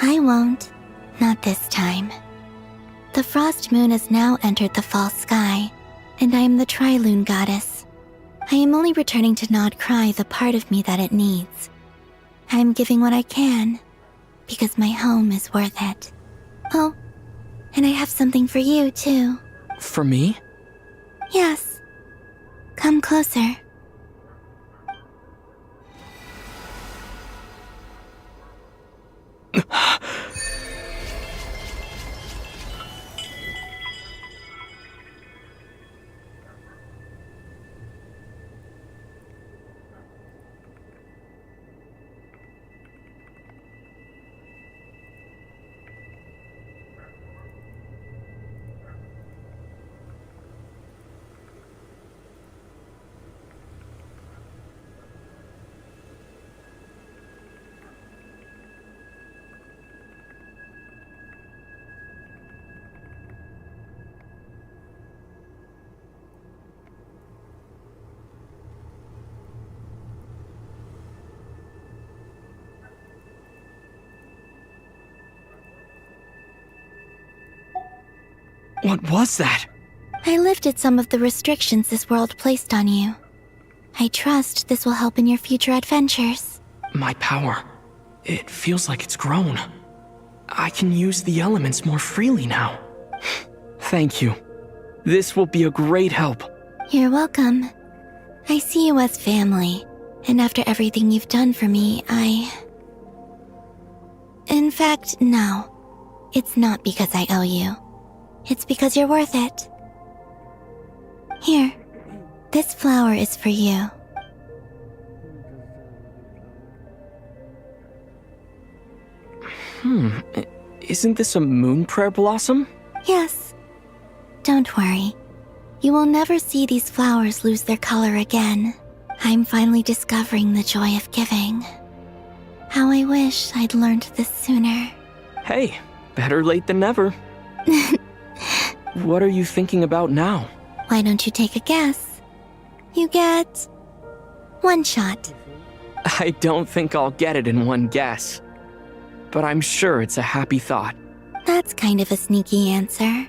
I won't. Not this time. The Frost Moon has now entered the fall sky, and I am the Trilune Goddess. I am only returning to Nodcry the part of me that it needs. I am giving what I can, because my home is worth it. Oh, and I have something for you, too. For me? Yes. Come closer. What was that? I lifted some of the restrictions this world placed on you. I trust this will help in your future adventures. My power. It feels like it's grown. I can use the elements more freely now. Thank you. This will be a great help. You're welcome. I see you as family, and after everything you've done for me, In fact, no. It's not because I owe you. It's because you're worth it. Here, this flower is for you. Isn't this a moon prayer blossom? Yes. Don't worry. You will never see these flowers lose their color again. I'm finally discovering the joy of giving. How I wish I'd learned this sooner. Hey, better late than never. What are you thinking about now? Why don't you take a guess? You get 1 shot. I don't think I'll get it in one guess. But I'm sure it's a happy thought. That's kind of a sneaky answer.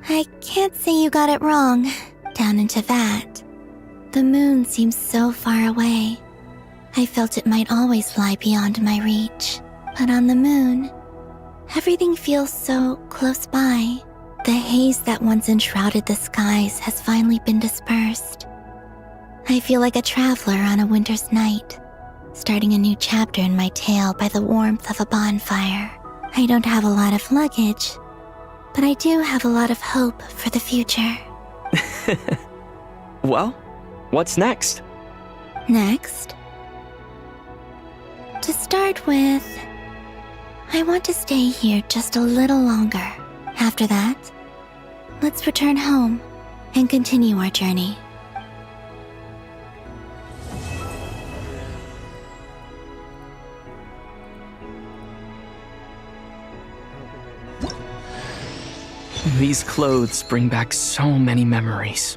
I can't say you got it wrong. Down into that. The moon seems so far away. I felt it might always lie beyond my reach. But on the moon, everything feels so close by. The haze that once enshrouded the skies has finally been dispersed. I feel like a traveler on a winter's night, starting a new chapter in my tale by the warmth of a bonfire. I don't have a lot of luggage, but I do have a lot of hope for the future. Well, what's next? Next? To start with, I want to stay here just a little longer. After that, let's return home and continue our journey. These clothes bring back so many memories.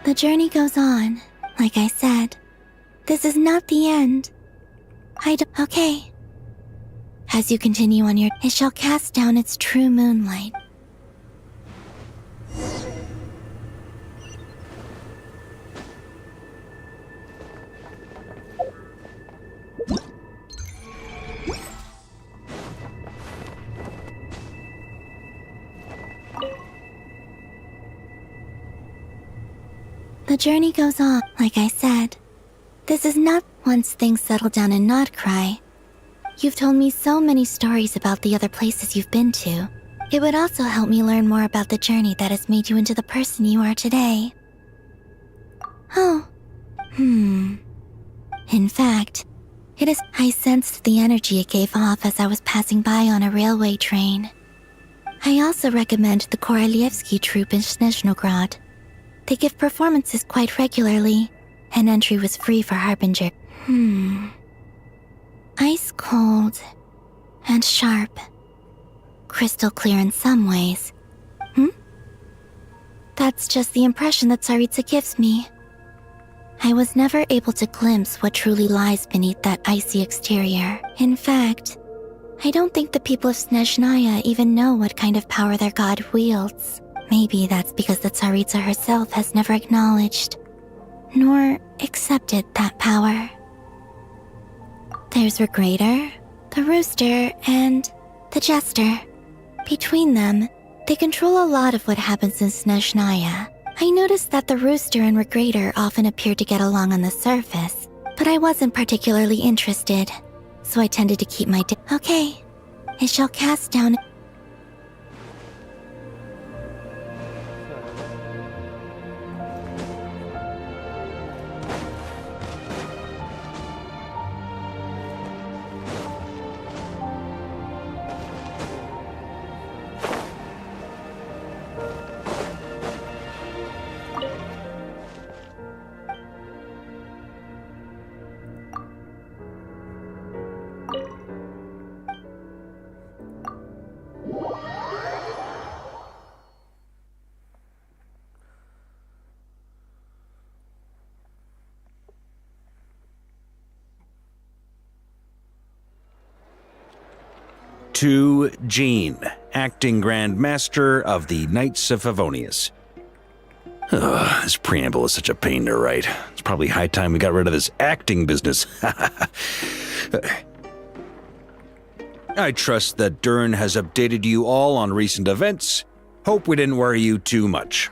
The journey goes on, like I said. This is not the end. Okay. As you continue on it shall cast down its true moonlight. The journey goes on, like I said. This is not once things settle down in Notcry. You've told me so many stories about the other places you've been to. It would also help me learn more about the journey that has made you into the person you are today. Oh. In fact, I sensed the energy it gave off as I was passing by on a railway train. I also recommend the Korolievsky troupe in Snezhnograd. They give performances quite regularly, and entry was free for Harbinger. Ice cold and sharp. Crystal clear in some ways. That's just the impression that Tsaritsa gives me. I was never able to glimpse what truly lies beneath that icy exterior. In fact, I don't think the people of Snezhnaya even know what kind of power their god wields. Maybe that's because the Tsaritsa herself has never acknowledged, nor accepted that power. There's Regrator, the Rooster, and the Jester. Between them, they control a lot of what happens in Snezhnaya. I noticed that the Rooster and Regrator often appear to get along on the surface, but I wasn't particularly interested, so I tended to keep my Okay, I shall cast down... To Jean, acting Grand Master of the Knights of Favonius. Ugh, this preamble is such a pain to write. It's probably high time we got rid of this acting business. I trust that Dern has updated you all on recent events. Hope we didn't worry you too much.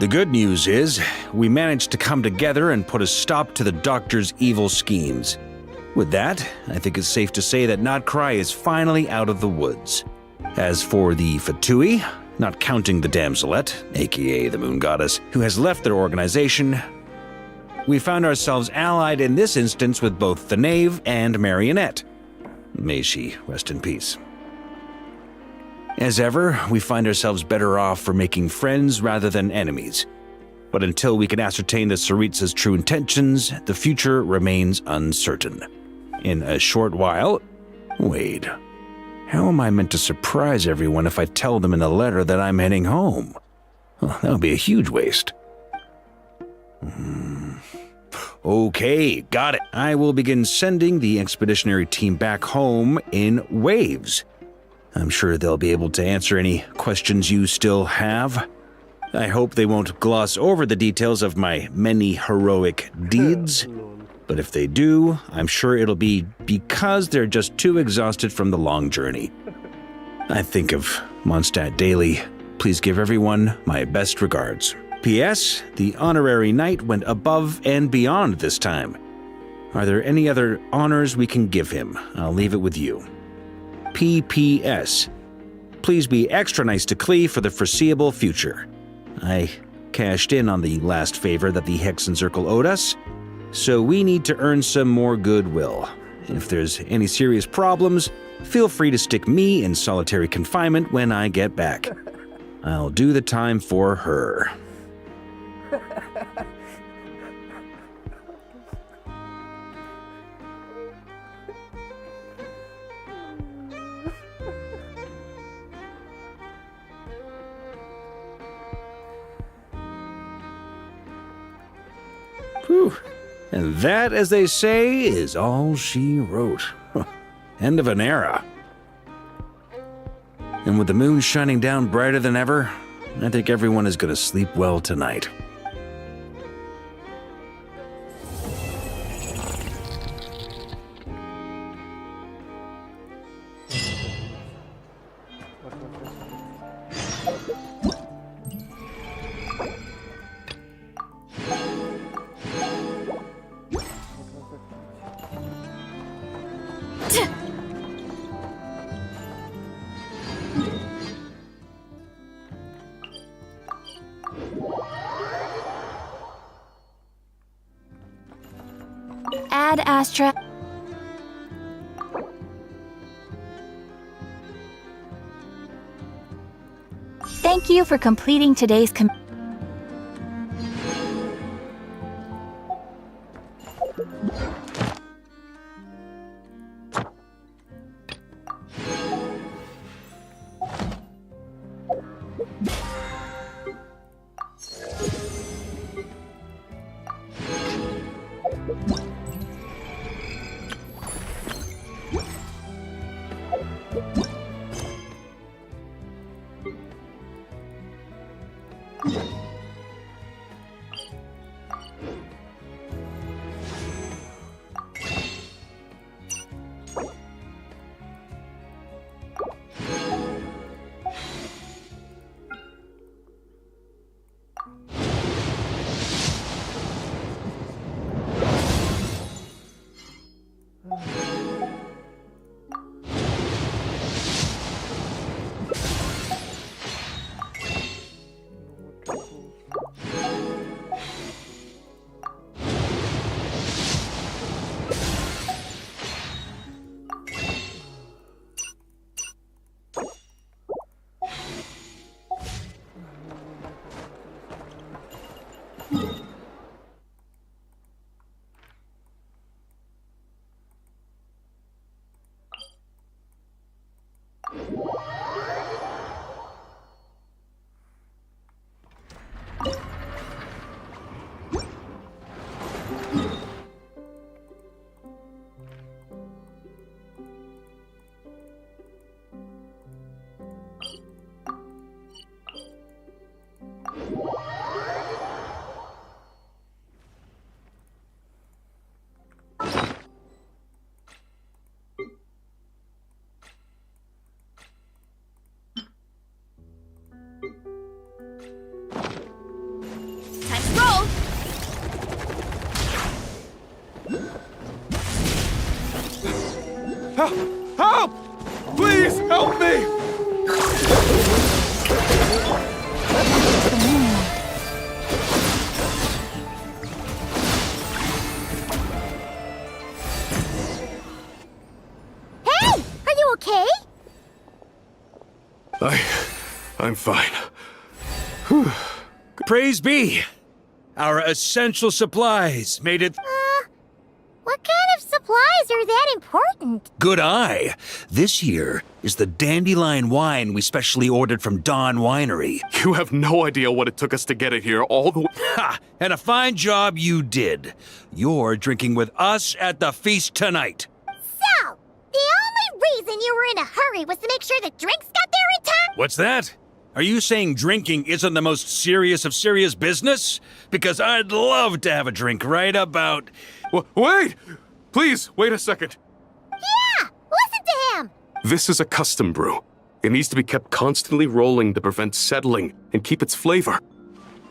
The good news is, we managed to come together and put a stop to the Doctor's evil schemes. With that, I think it's safe to say that Notcry is finally out of the woods. As for the Fatui, not counting the Damselette, aka the Moon Goddess, who has left their organization, we found ourselves allied in this instance with both the Knave and Marionette. May she rest in peace. As ever, we find ourselves better off for making friends rather than enemies. But until we can ascertain the Tsaritsa's true intentions, the future remains uncertain. In a short while... Wait. How am I meant to surprise everyone if I tell them in a letter that I'm heading home? Well, that would be a huge waste. Okay, got it. I will begin sending the expeditionary team back home in waves. I'm sure they'll be able to answer any questions you still have. I hope they won't gloss over the details of my many heroic deeds. But if they do, I'm sure it'll be because they're just too exhausted from the long journey. I think of Mondstadt daily. Please give everyone my best regards. P.S. The honorary knight went above and beyond this time. Are there any other honors we can give him? I'll leave it with you. P.P.S. Please be extra nice to Klee for the foreseeable future. I cashed in on the last favor that the Hexen Circle owed us, so we need to earn some more goodwill. If there's any serious problems, feel free to stick me in solitary confinement when I get back. I'll do the time for her. Whew. And that, as they say, is all she wrote. End of an era. And with the moon shining down brighter than ever, I think everyone is going to sleep well tonight. Ad Astra. Thank you for completing today's Help! Please help me! Hey! Are you okay? I'm fine. Praise be! Our essential supplies made it. What kind of supplies are that important? Good eye! This here is the dandelion wine we specially ordered from Dawn Winery. You have no idea what it took us to get it here all the way. Ha! And a fine job you did. You're drinking with us at the feast tonight. So, the only reason you were in a hurry was to make sure the drinks got there in time? What's that? Are you saying drinking isn't the most serious of serious business? Because I'd love to have a drink right about... Wait! Please, wait a second. Yeah! Listen to him! This is a custom brew. It needs to be kept constantly rolling to prevent settling and keep its flavor.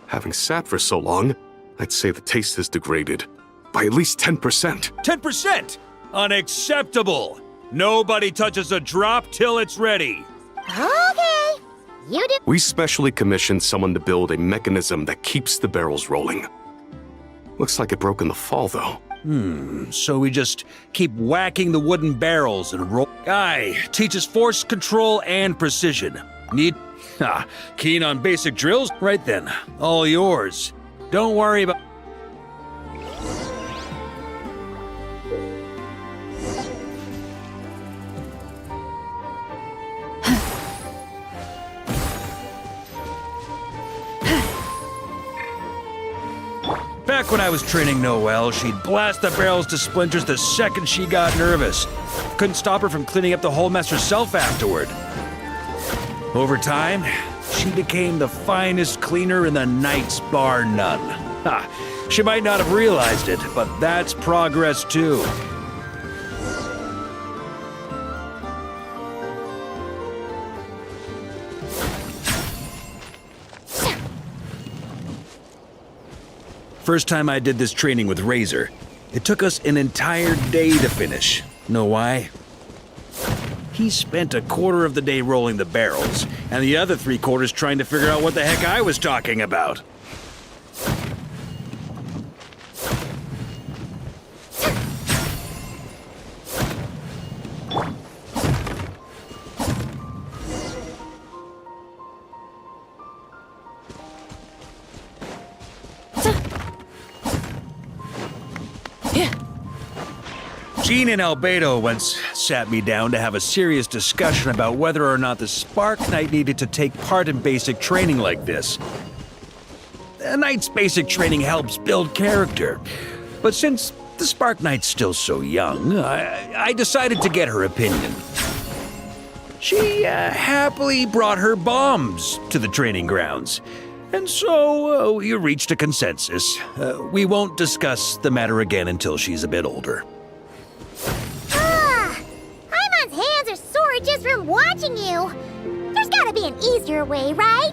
Having sat for so long, I'd say the taste has degraded by at least 10%. 10%? Unacceptable! Nobody touches a drop till it's ready. Okay. You did. We specially commissioned someone to build a mechanism that keeps the barrels rolling. Looks like it broke in the fall, though. So we just keep whacking the wooden barrels and roll. Aye, teaches force control and precision. Need. Keen on basic drills? Right then, all yours. Don't worry about. Back when I was training Noelle, she'd blast the barrels to splinters the second she got nervous. Couldn't stop her from cleaning up the whole mess herself afterward. Over time, she became the finest cleaner in the Knights, bar none. She might not have realized it, but that's progress too. First time I did this training with Razor, it took us an entire day to finish. Know why? He spent a quarter of the day rolling the barrels, and the other 3/4 trying to figure out what the heck I was talking about. Jean and Albedo once sat me down to have a serious discussion about whether or not the Spark Knight needed to take part in basic training like this. A Knight's basic training helps build character, but since the Spark Knight's still so young, I decided to get her opinion. She happily brought her bombs to the training grounds, and so we reached a consensus. We won't discuss the matter again until she's a bit older. Paimon's hands are sore just from watching you. There's gotta be an easier way, right?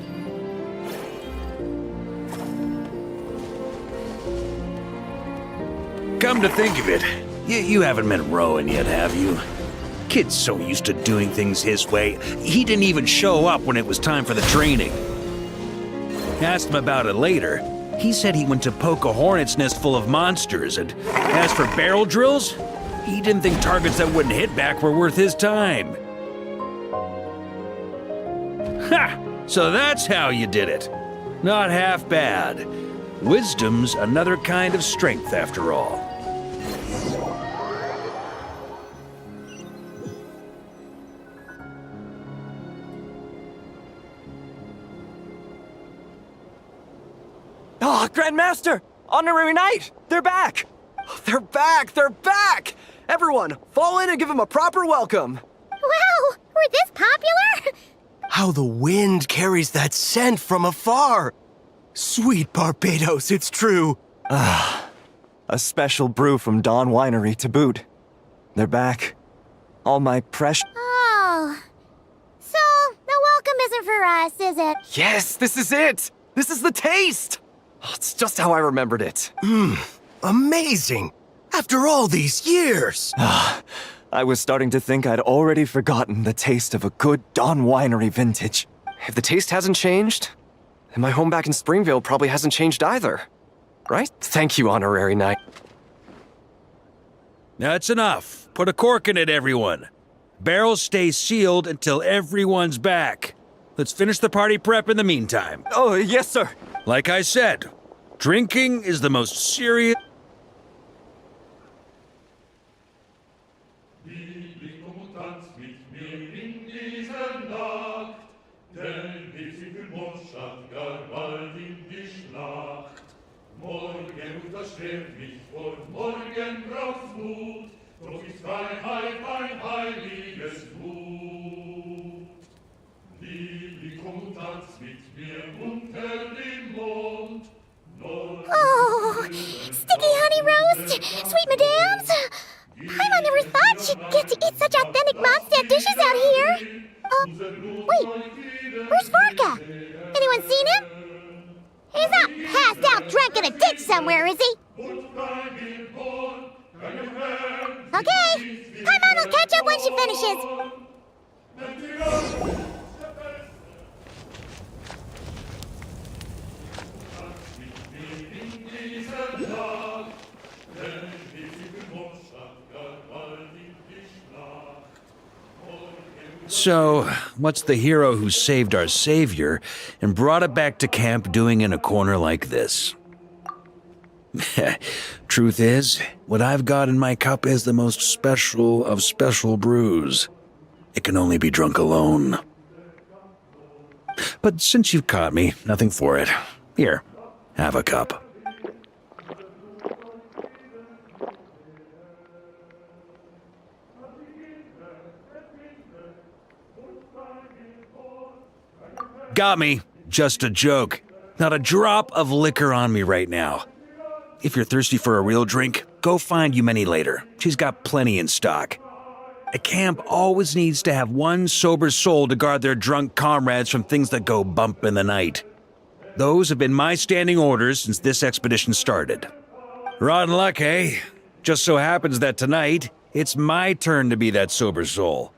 Come to think of it, you haven't met Rowan yet, have you? Kid's so used to doing things his way, he didn't even show up when it was time for the training. Asked him about it later. He said he went to poke a hornet's nest full of monsters, and as for barrel drills, he didn't think targets that wouldn't hit back were worth his time. Ha! So that's how you did it. Not half bad. Wisdom's another kind of strength, after all. Oh, Grandmaster! Honorary Knight! They're back! They're back! They're back! Everyone, fall in and give them a proper welcome! Wow, we're this popular? How the wind carries that scent from afar! Sweet Barbados, it's true! A special brew from Dawn Winery to boot. They're back. All my precious... Oh. So, the welcome isn't for us, is it? Yes, this is it! This is the taste! Oh, it's just how I remembered it. Amazing! After all these years! I was starting to think I'd already forgotten the taste of a good Dawn Winery vintage. If the taste hasn't changed, then my home back in Springvale probably hasn't changed either. Right? Thank you, Honorary Knight. That's enough. Put a cork in it, everyone. Barrels stay sealed until everyone's back. Let's finish the party prep in the meantime. Oh, yes, sir. Like I said, drinking is the most serious... Oh, sticky honey roast, sweet madams. Paimon never thought she'd get to eat such authentic Mondstadt dishes out here. Wait, where's Vorka? Anyone seen him? He's not passed out drunk in a ditch somewhere, is he? Okay, Paimon will catch up when she finishes. So, what's the hero who saved our savior and brought it back to camp doing in a corner like this? Truth is, what I've got in my cup is the most special of special brews. It can only be drunk alone. But since you've caught me, nothing for it. Here, have a cup. Got me. Just a joke. Not a drop of liquor on me right now. If you're thirsty for a real drink, go find Yumeni later. She's got plenty in stock. A camp always needs to have one sober soul to guard their drunk comrades from things that go bump in the night. Those have been my standing orders since this expedition started. Rotten luck, eh? Just so happens that tonight, it's my turn to be that sober soul.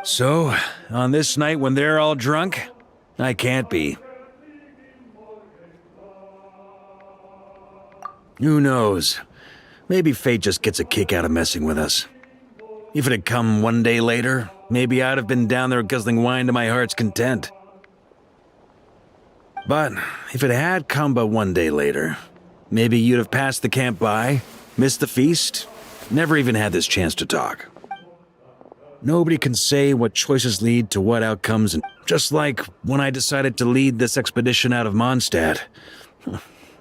So, on this night when they're all drunk, I can't be. Who knows? Maybe fate just gets a kick out of messing with us. If it had come one day later, maybe I'd have been down there guzzling wine to my heart's content. But if it had come but one day later, maybe you'd have passed the camp by, missed the feast, never even had this chance to talk. Nobody can say what choices lead to what outcomes, and just like when I decided to lead this expedition out of Mondstadt,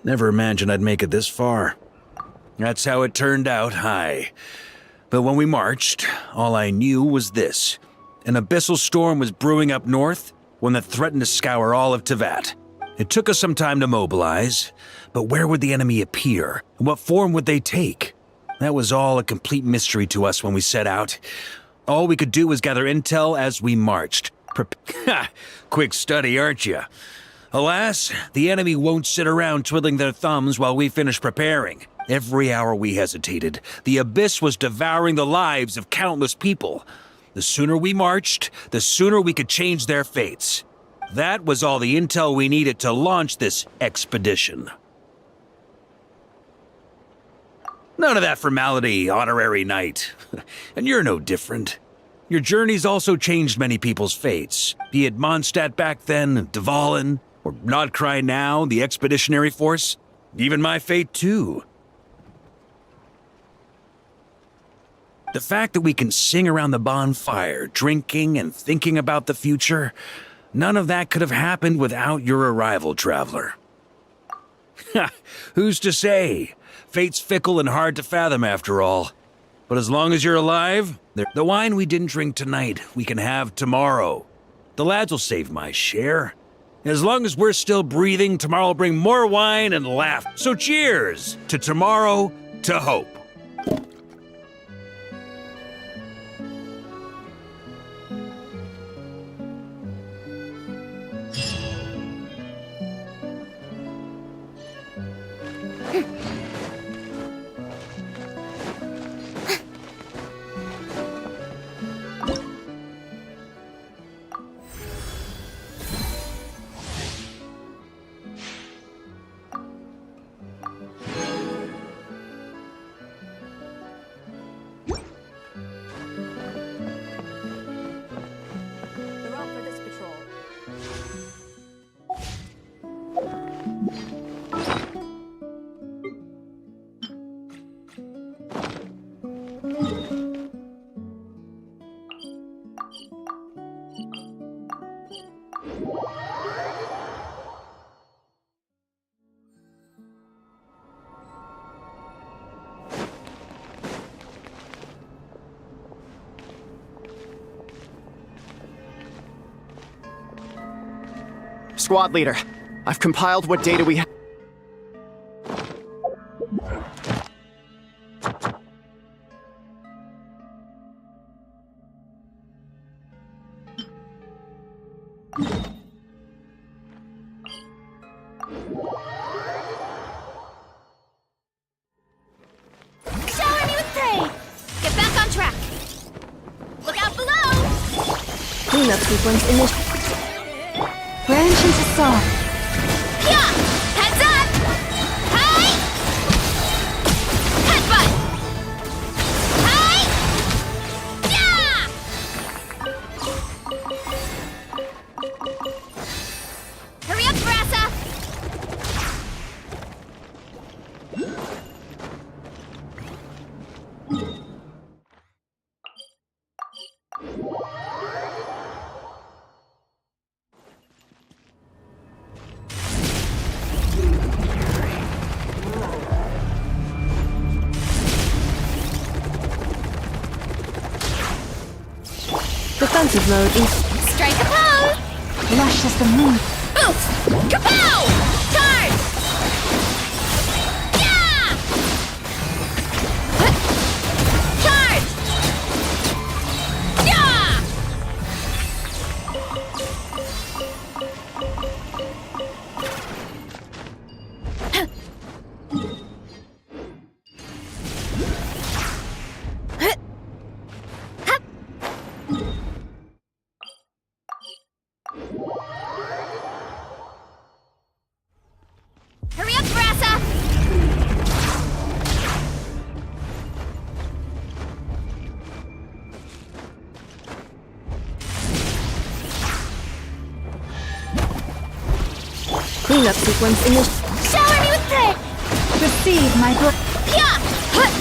never imagined I'd make it this far. That's how it turned out, aye. But when we marched, all I knew was this. An abyssal storm was brewing up north, one that threatened to scour all of Tevat. It took us some time to mobilize, but where would the enemy appear, and what form would they take? That was all a complete mystery to us when we set out. All we could do was gather intel as we marched. Quick study, aren't you? Alas, the enemy won't sit around twiddling their thumbs while we finish preparing. Every hour we hesitated, the abyss was devouring the lives of countless people. The sooner we marched, the sooner we could change their fates. That was all the intel we needed to launch this expedition. None of that formality, honorary knight. And you're no different. Your journey's also changed many people's fates, be it Mondstadt back then, Dvalin, or Nodcry now, the expeditionary force. Even my fate, too. The fact that we can sing around the bonfire, drinking and thinking about the future, none of that could have happened without your arrival, traveler. Who's to say? Fate's fickle and hard to fathom after all. But as long as you're alive, the wine we didn't drink tonight, we can have tomorrow. The lads will save my share. As long as we're still breathing, tomorrow will bring more wine and laugh. So cheers to tomorrow, to hope. squad leader. I've compiled what data we have. Shower me with praise! Get back on track! Look out below! Cleanup sequence initiated. Branch into song. Yeah! Heads up! Hi! Headbutt! Hi! Yeah! Hurry up, Brassa! Defensive mode in. Strike a pose! Lush as the moon. Boost! Kapow! Charge! Yeah! Charge! Yeah! Hurry up, Brassa! Cleanup sequence initiated. Shower me with praise! Receive my book. Yeah! Hut!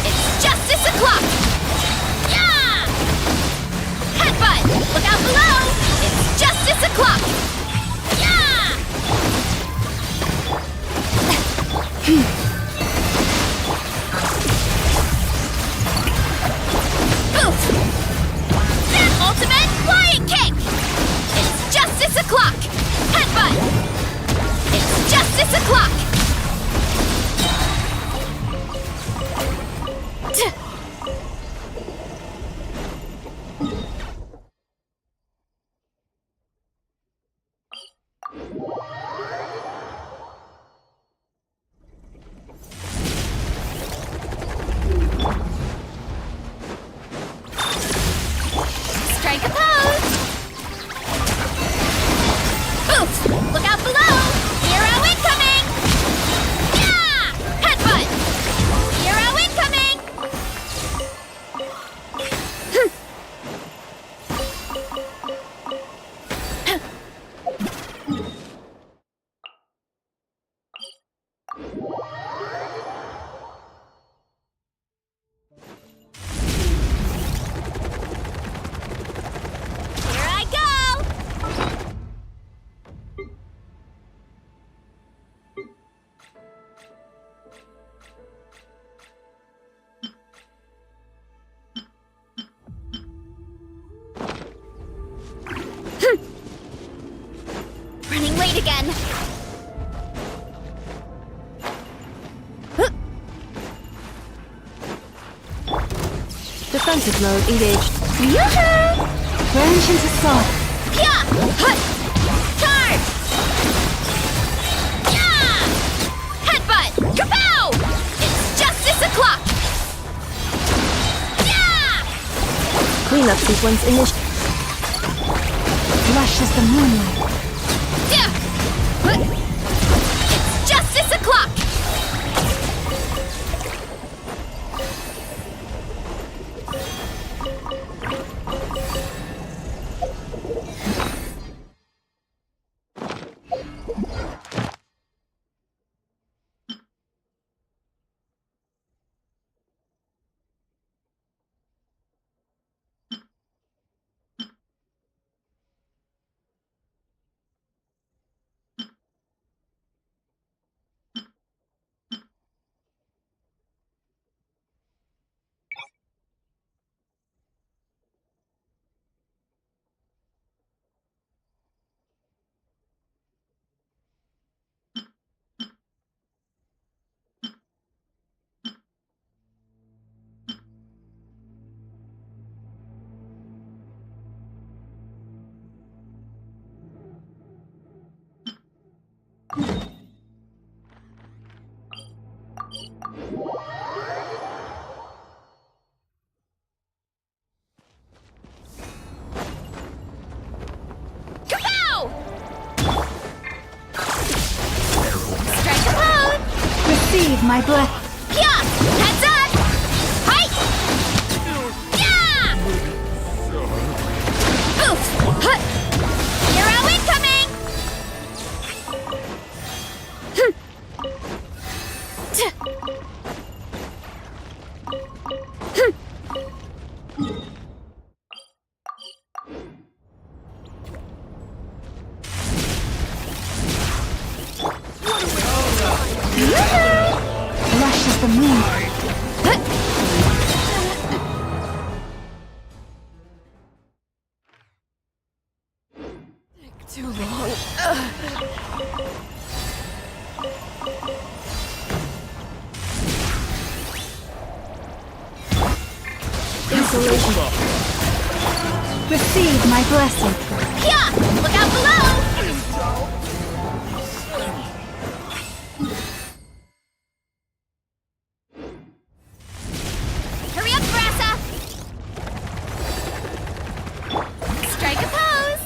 It's justice o'clock! Yeah! Headbutt! Look out below! It's justice o'clock! Yeah! Boost! Snap ultimate flying kick! It's justice o'clock! Headbutt! It's justice o'clock! Strike a pose! Boost! Look out below! Hero incoming! Yeah! Headbutt! Hero incoming! Here I go! Running late again. Defensive mode engaged. Yoo-hoo! Branch into song. Yeah! Hut! Charge! Yeah! Headbutt! Kapow! It's justice o'clock! Yeah! Cleanup sequence initiated. Lush as the moonlight. Yeah! Hut! It's justice o'clock! Receive my bless. Yeah! Heads up! Hi! Yeah! Oof! Hut! Hero incoming! Lush as the moon. Too long. Insulation. Receive my blessing. Yeah! Look out below! Hurry up, Brassa! Strike a pose!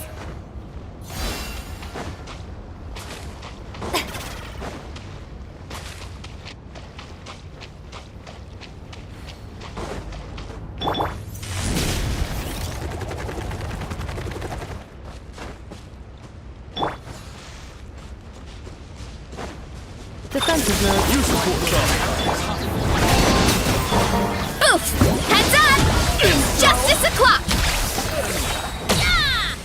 Defensive mode. You support Oof! Heads up! It's justice o'clock! Yeah!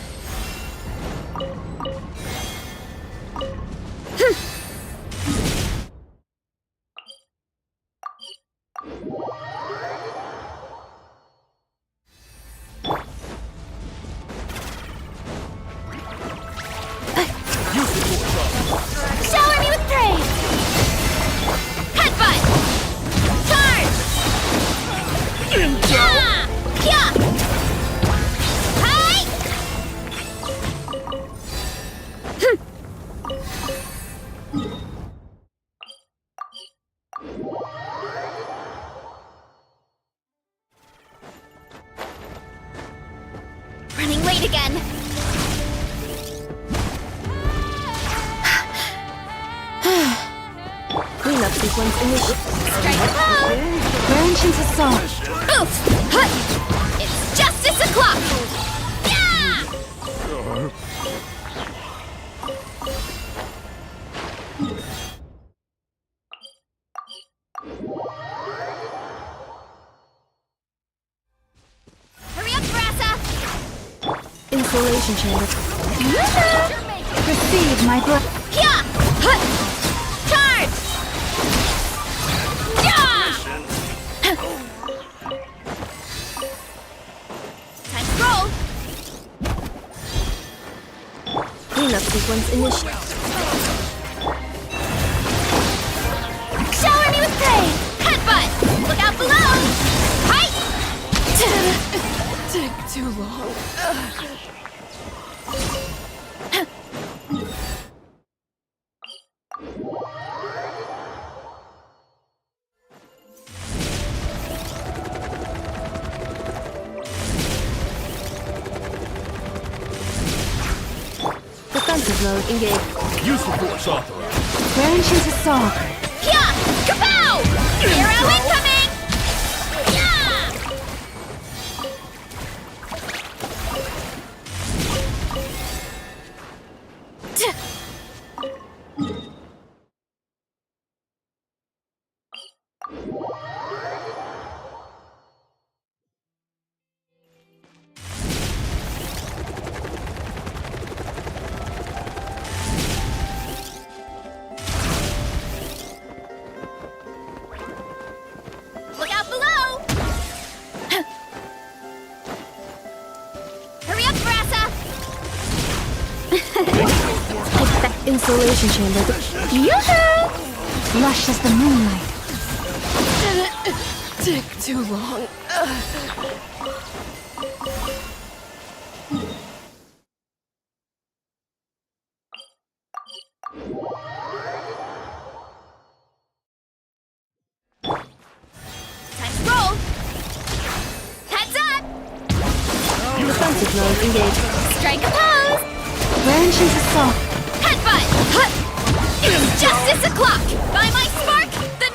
Shower me with praise! Headbutt! Charge! Yeah! Yeah! Hi! Running late again. Cleanup sequence initiated. Strike a pose! Branches assault. Oof! Hut! It's justice o'clock! Yeah! Hurry up, Brassa! Insulation chamber. Receive my blessing. Yeah! Hut! Charge! Yeah! Time to roll! Cleanup sequence initiated. Shower me with praise! Headbutt! Look out below! Hi! Take too long. Defensive mode engaged. You support authorized. Branches assault. Yeah! Kapow! Hero incoming! Yeah! Look out below! Hurry up, Brassa! Insulation chamber. Yoo-hoo! Lush as the moonlight. Take too long. Time to roll! Heads up! Defensive mode engaged. Strike a pose! Branches assault. Headbutt! Hut! It's justice o'clock! By my spark, the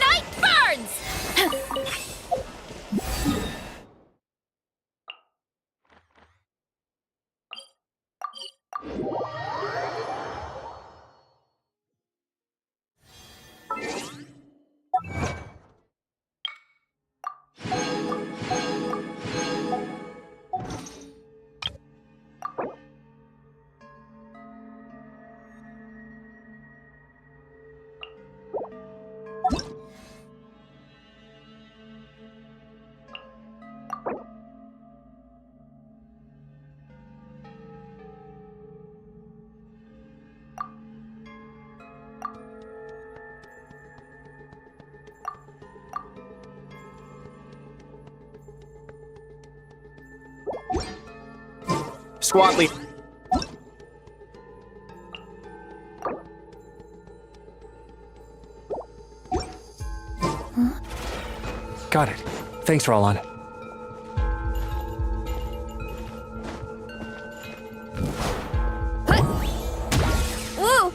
Squad leader. Got it. Thanks, Roland. Whoa!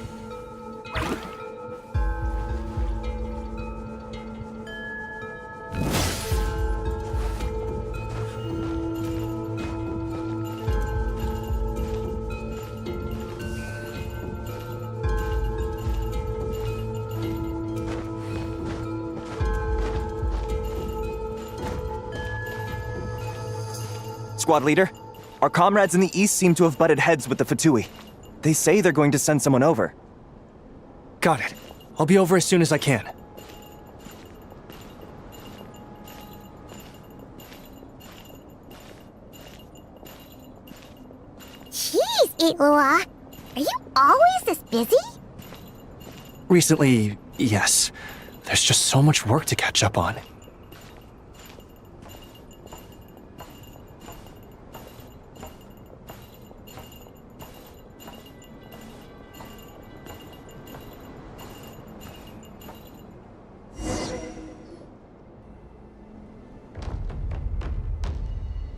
Squad leader, our comrades in the east seem to have butted heads with the Fatui. They say they're going to send someone over. Got it. I'll be over as soon as I can. Jeez, Itlua. Are you always this busy? Recently, yes. There's just so much work to catch up on.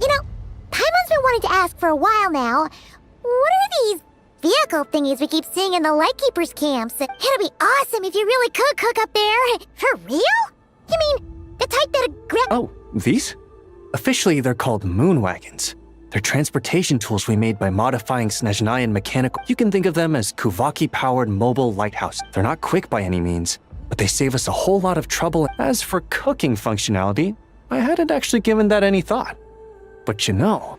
You know, Paimon's been wanting to ask for a while now. What are these vehicle thingies we keep seeing in the Lightkeepers camps? It'd be awesome if you really could cook up there. For real? You mean the type that Oh, these? Officially, they're called moon wagons. They're transportation tools we made by modifying Snezhnayan mechanical. You can think of them as Kuvaki-powered mobile lighthouse. They're not quick by any means, but they save us a whole lot of trouble. As for cooking functionality, I hadn't actually given that any thought. But you know,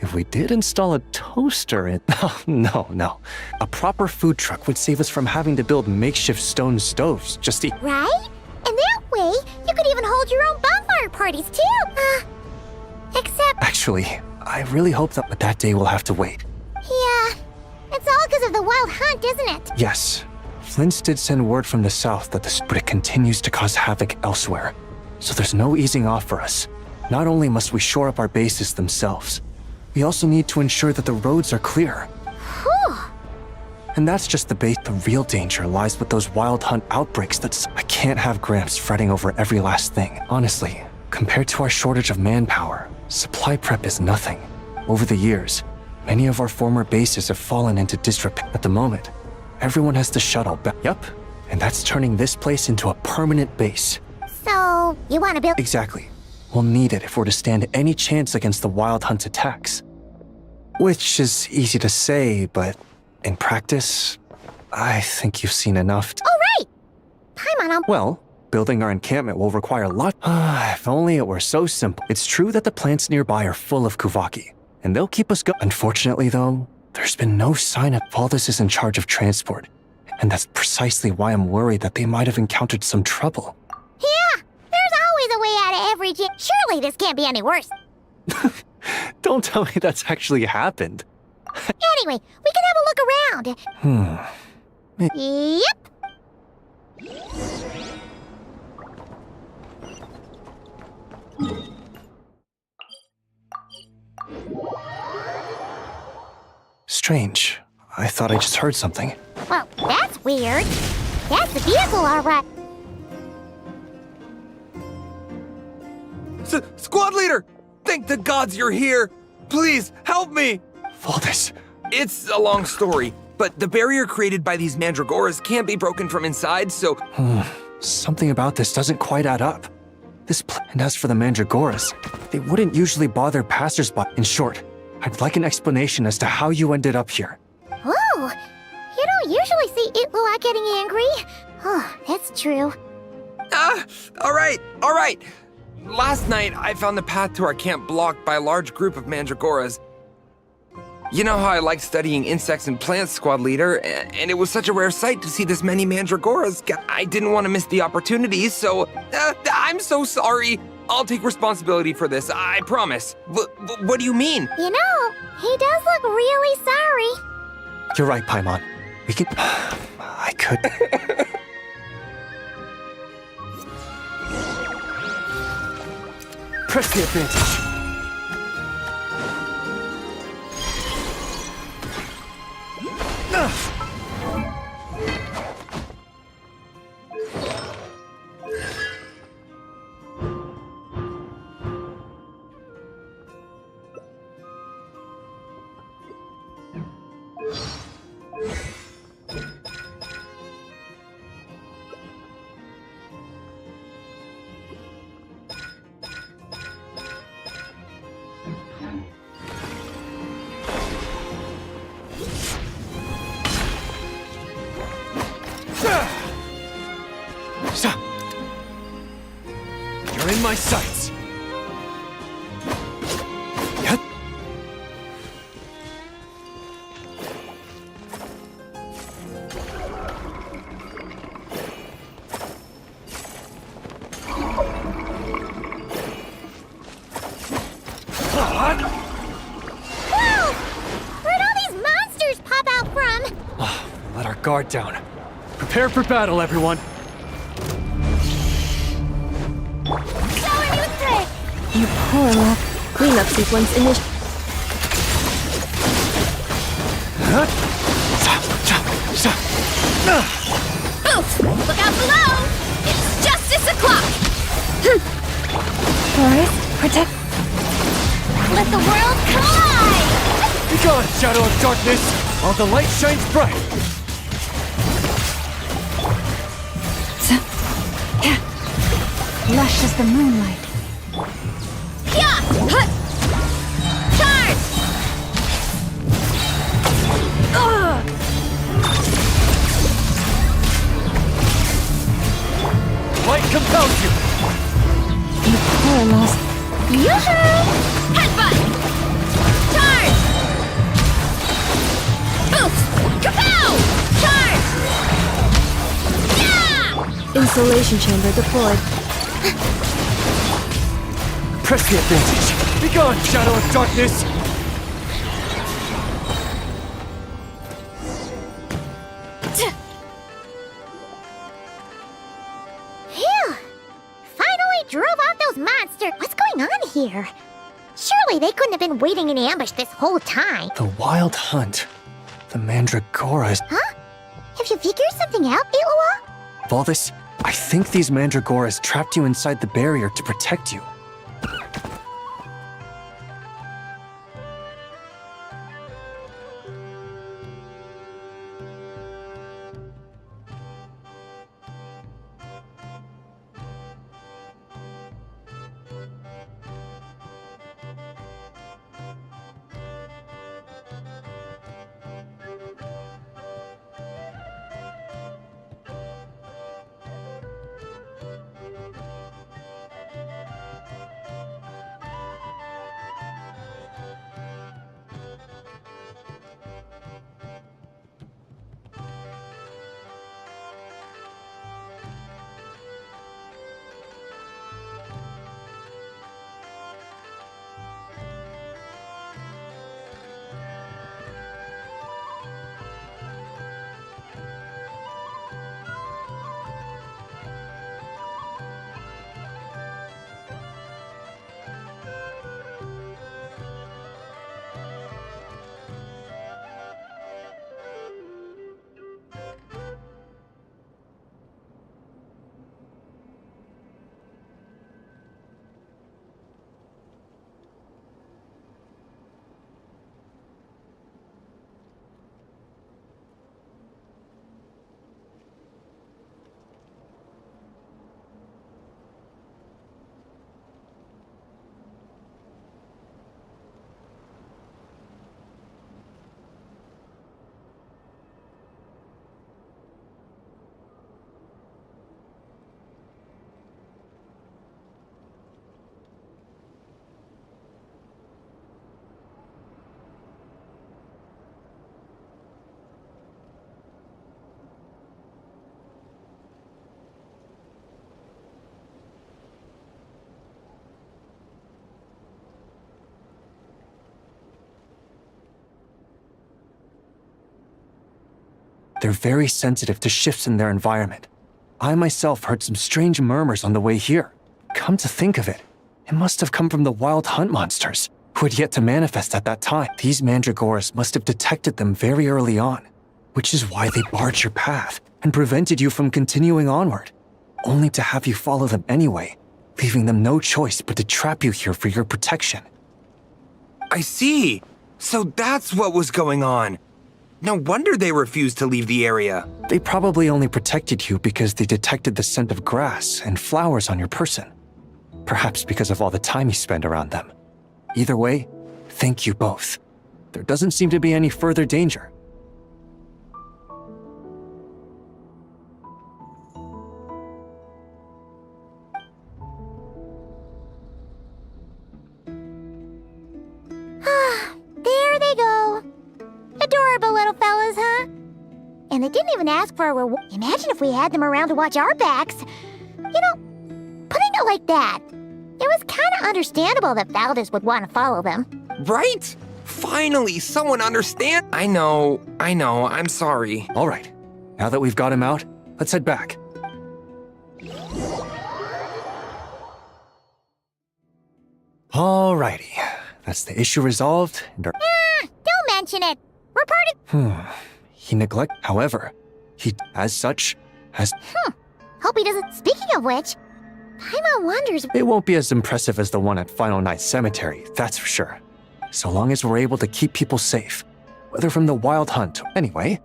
if we did install a toaster in... No. A proper food truck would save us from having to build makeshift stone stoves just to... Right? And that way, you could even hold your own bonfire parties too. Except... Actually, I really hope that day will have to wait. Yeah, it's all because of the wild hunt, isn't it? Yes, Flint's did send word from the south that but it continues to cause havoc elsewhere. So there's no easing off for us. Not only must we shore up our bases themselves, we also need to ensure that the roads are clear. Whew. And that's just the base. The real danger lies with those wild hunt outbreaks I can't have Gramps fretting over every last thing. Honestly, compared to our shortage of manpower, supply prep is nothing. Over the years, many of our former bases have fallen into disrepair. At the moment, everyone has to shuttle back. Yup, and that's turning this place into a permanent base. So, you want to build... Exactly. We'll need it if we're to stand any chance against the wild hunt's attacks. Which is easy to say, but in practice, I think you've seen enough. Oh, right! Paimon, Well, building our encampment will require a lot. If only it were so simple. It's true that the plants nearby are full of Kuvaki, and they'll keep us going. Unfortunately, though, there's been no sign of Valdis is in charge of transport, and that's precisely why I'm worried that they might have encountered some trouble. Yeah, there's always a way out of every jam. Surely this can't be any worse. Don't tell me that's actually happened. Anyway, we can have a look around. Yep. Strange. I thought I just heard something. Well, that's weird. That's the vehicle, all right. Squad leader! Thank the gods you're here! Please, help me! Valdis. It's a long story, but the barrier created by these mandragoras can't be broken from inside, so... Something about this doesn't quite add up. And as for the mandragoras, they wouldn't usually bother passersby. In short, I'd like an explanation as to how you ended up here. Whoa! You don't usually see Itlua getting angry. Oh, that's true. All right. Last night, I found the path to our camp blocked by a large group of mandragoras. You know how I like studying insects and plants, squad leader, and it was such a rare sight to see this many mandragoras. I didn't want to miss the opportunity, so I'm so sorry. I'll take responsibility for this, I promise. What do you mean? You know, he does look really sorry. You're right, Paimon. We can... I could... Press the advantage. You're in my sights. Yep. Whoa! Where'd all these monsters pop out from? Let our guard down. Prepare for battle, everyone. You poor love. Cleanup sequence initial. Oof! Look out below! It's justice o'clock! Forest, protect. Let the world collide! Be gone, shadow of darkness, while the light shines bright. Lush as the moonlight. Yeah! Hut! Charge! Light compels you. You poor lost. Yoo-hoo! Headbutt! Charge! Boost! Kapow! Charge! Yeah! Insulation chamber deployed. Press the advantage. Be gone, shadow of darkness. Phew! Finally drove out those monsters. What's going on here? Surely they couldn't have been waiting in ambush this whole time. The wild hunt. The Mandragoras. Huh? Have you figured something out, Iloa? Valdis, I think these Mandragoras trapped you inside the barrier to protect you. They're very sensitive to shifts in their environment. I myself heard some strange murmurs on the way here. Come to think of it, it must have come from the wild hunt monsters, who had yet to manifest at that time. These Mandragoras must have detected them very early on. which is why they barred your path and prevented you from continuing onward, only to have you follow them anyway, leaving them no choice but to trap you here for your protection. I see. So that's what was going on. No wonder they refused to leave the area. They probably only protected you because they detected the scent of grass and flowers on your person. Perhaps because of all the time you spend around them. Either way, thank you both. There doesn't seem to be any further danger. There they go. Adorable little fellas, huh? And they didn't even ask for a reward. Imagine if we had them around to watch our backs. You know, putting it like that, it was kind of understandable that Valdez would want to follow them. Right? Finally, someone understand. I know, I'm sorry. All right, now that we've got him out, let's head back. Alrighty, that's the issue resolved and Don't mention it. We're part of... He however, he, as such, has... Hope he doesn't... Speaking of which, Paimon wonders... It won't be as impressive as the one at Final Night Cemetery, that's for sure. So long as we're able to keep people safe, whether from the wild hunt. Anyway,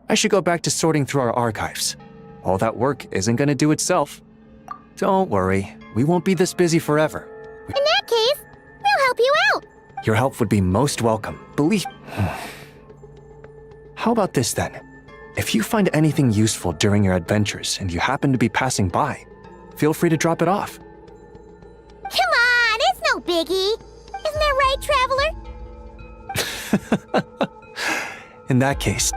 I should go back to sorting through our archives. All that work isn't gonna do itself. Don't worry, we won't be this busy forever. In that case, we'll help you out. Your help would be most welcome, believe... How about this then? If you find anything useful during your adventures and you happen to be passing by, feel free to drop it off. Come on, it's no biggie. Isn't that right, Traveler? In that case...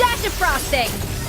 Dash of frosting!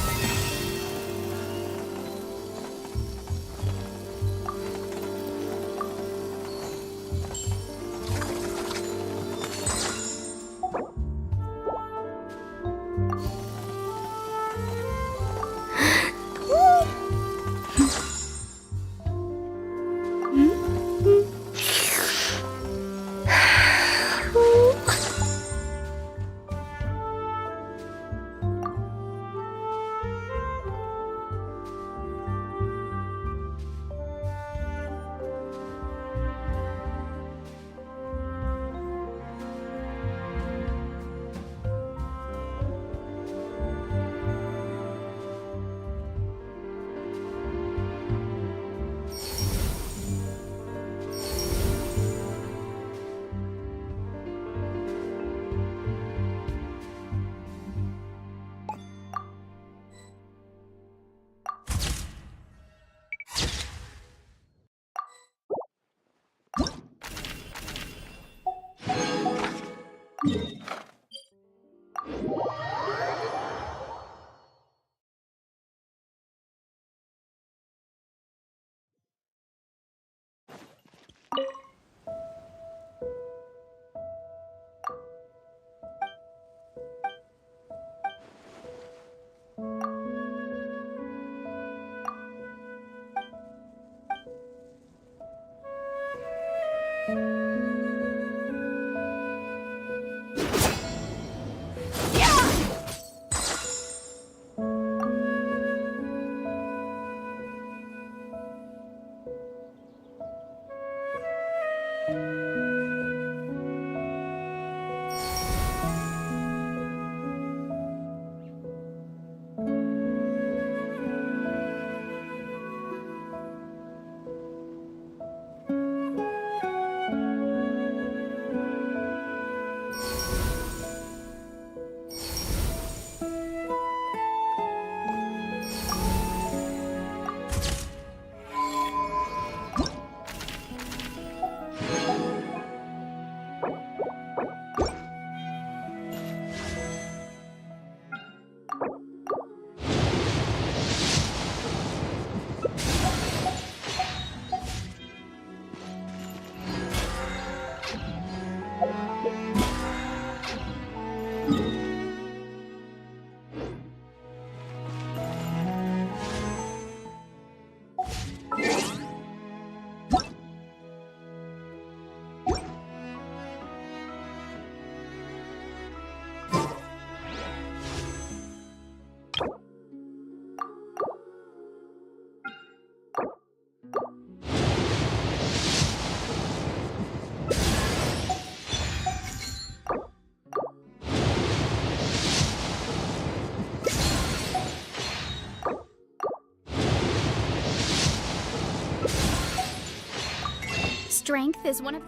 strength is one of...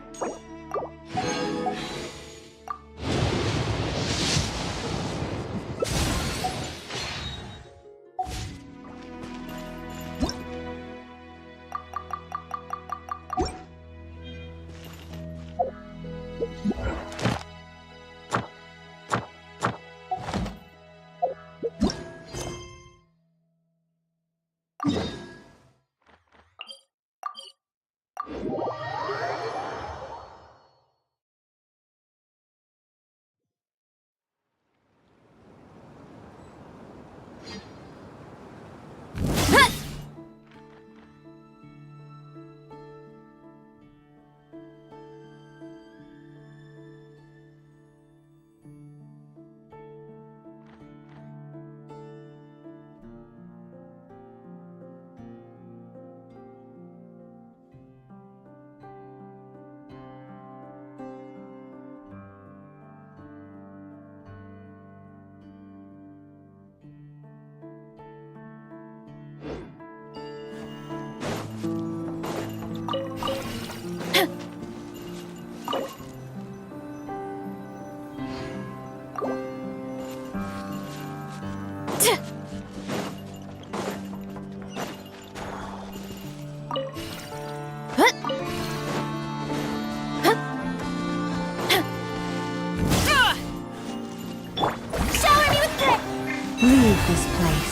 Leave this place.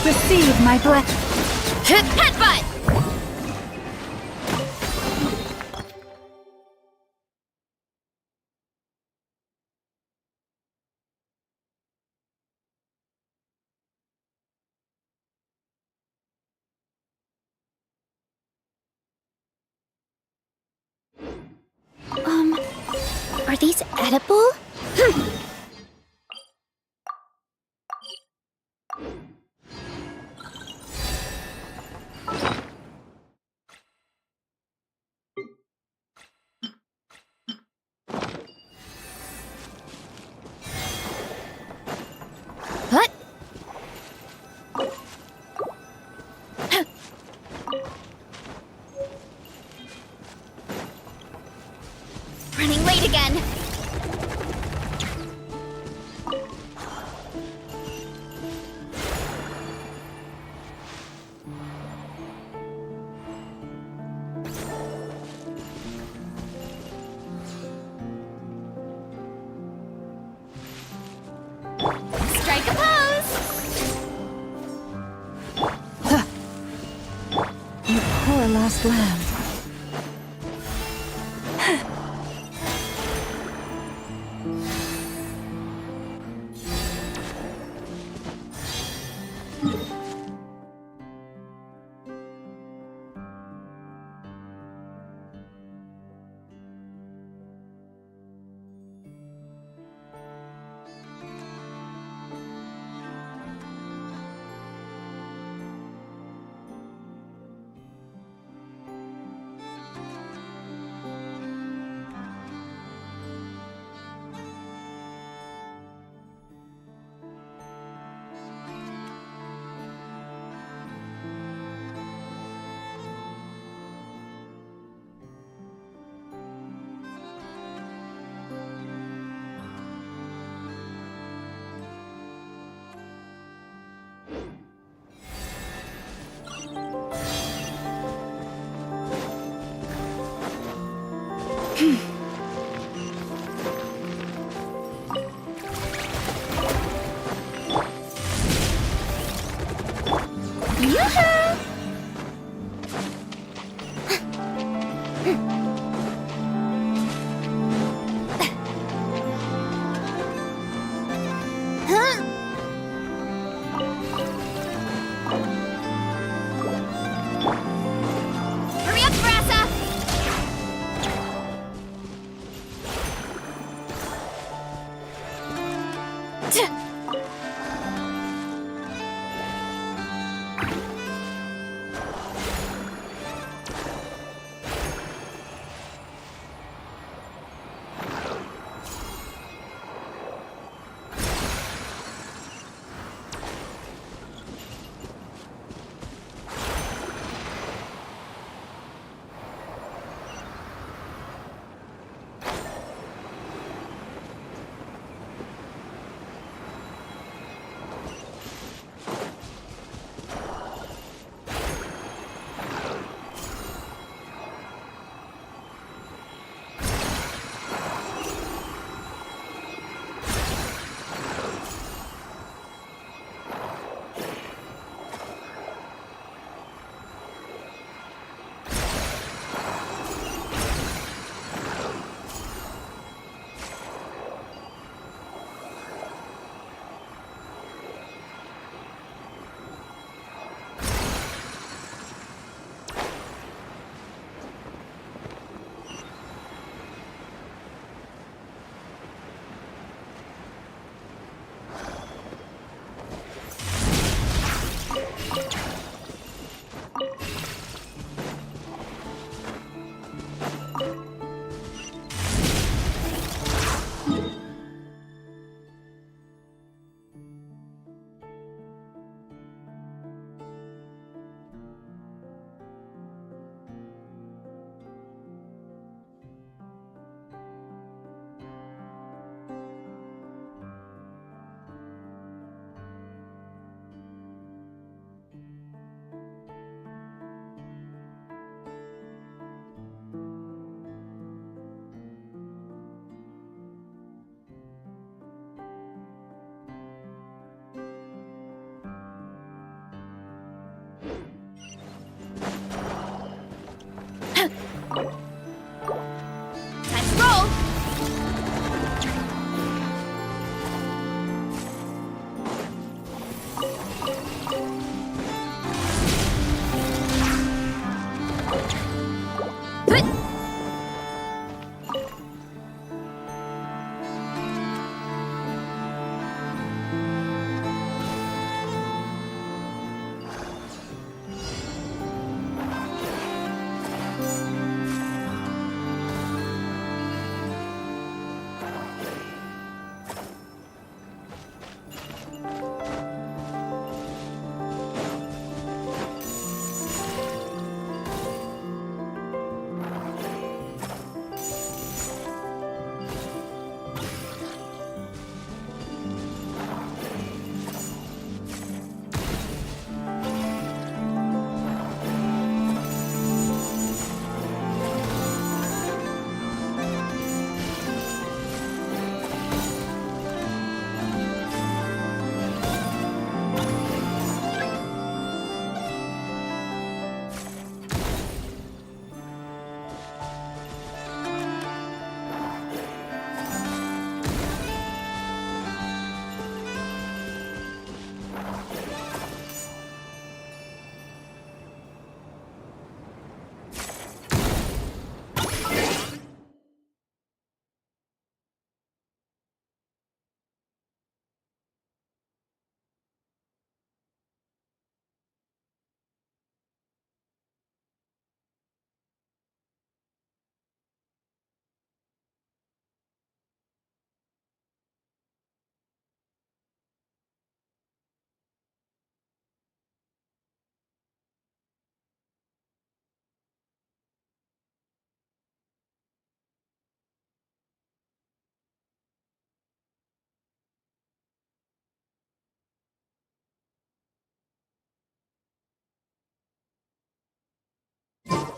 Receive my blessing. Headbutt! Are these edible? What? Running late again. Strike a pose! You poor lost lamb.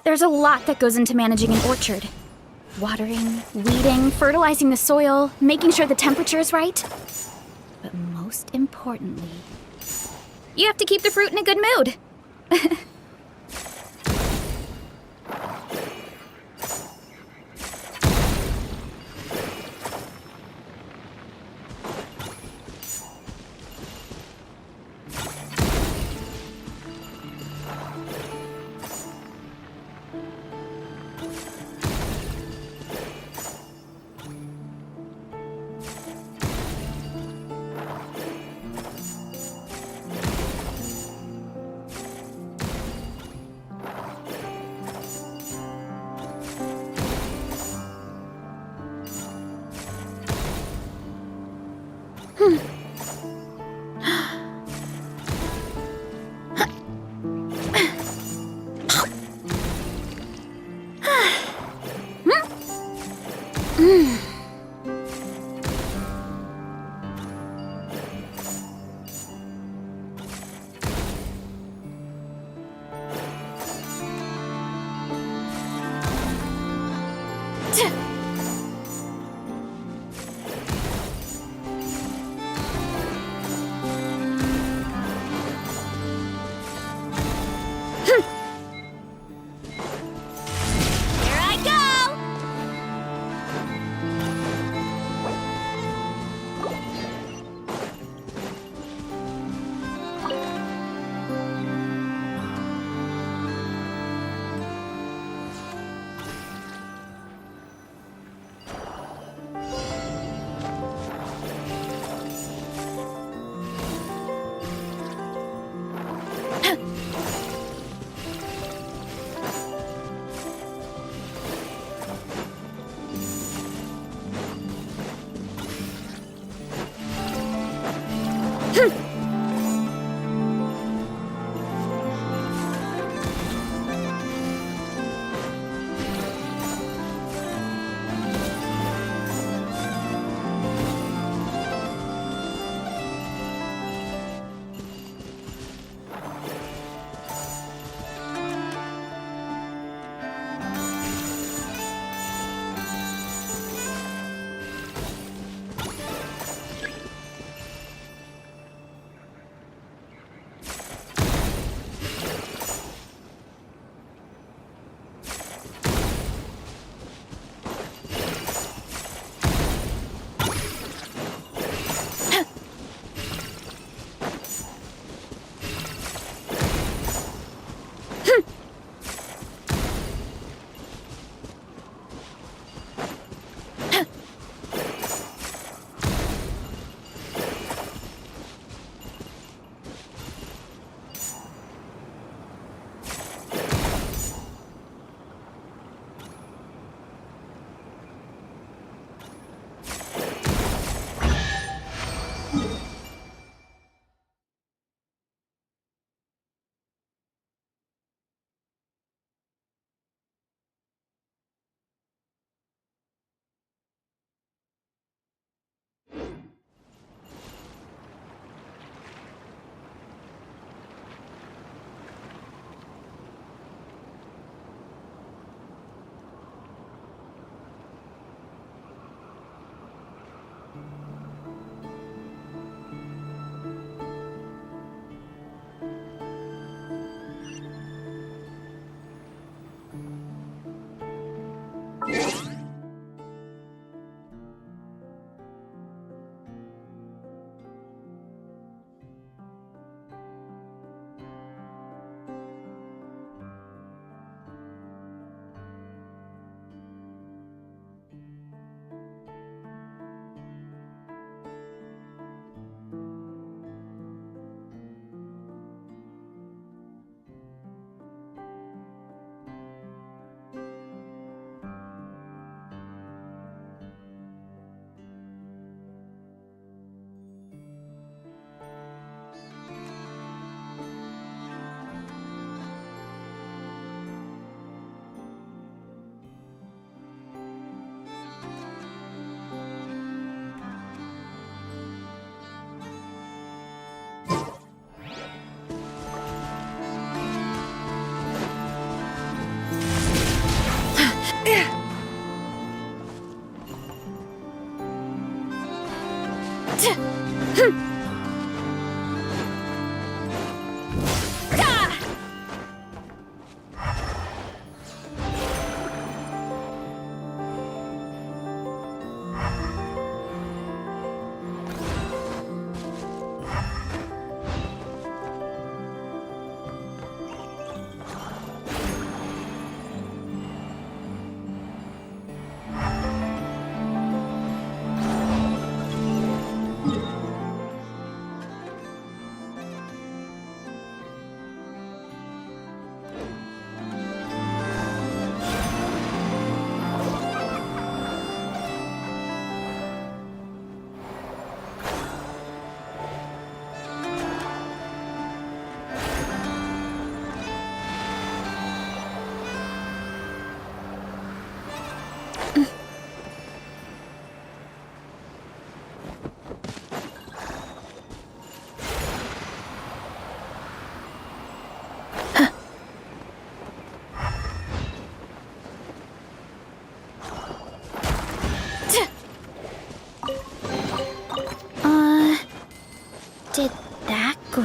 There's a lot that goes into managing an orchard. Watering, weeding, fertilizing the soil, making sure the temperature is right. But most importantly, you have to keep the fruit in a good mood.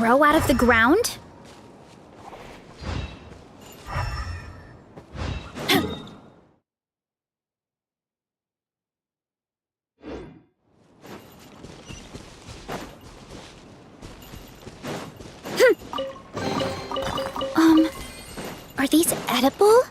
grow out of the ground? Are these edible?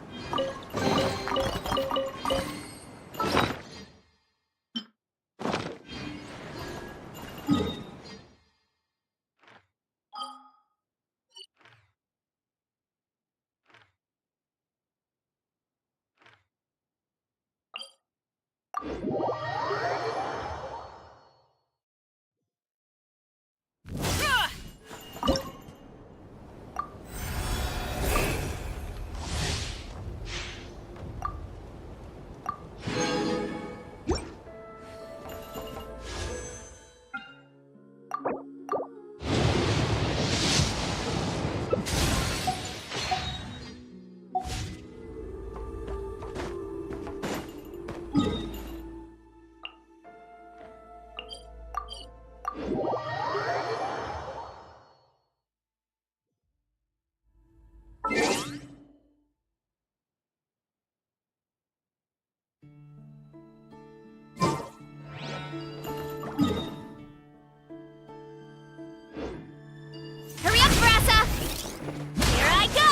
Hurry up, Brassa! Here I go!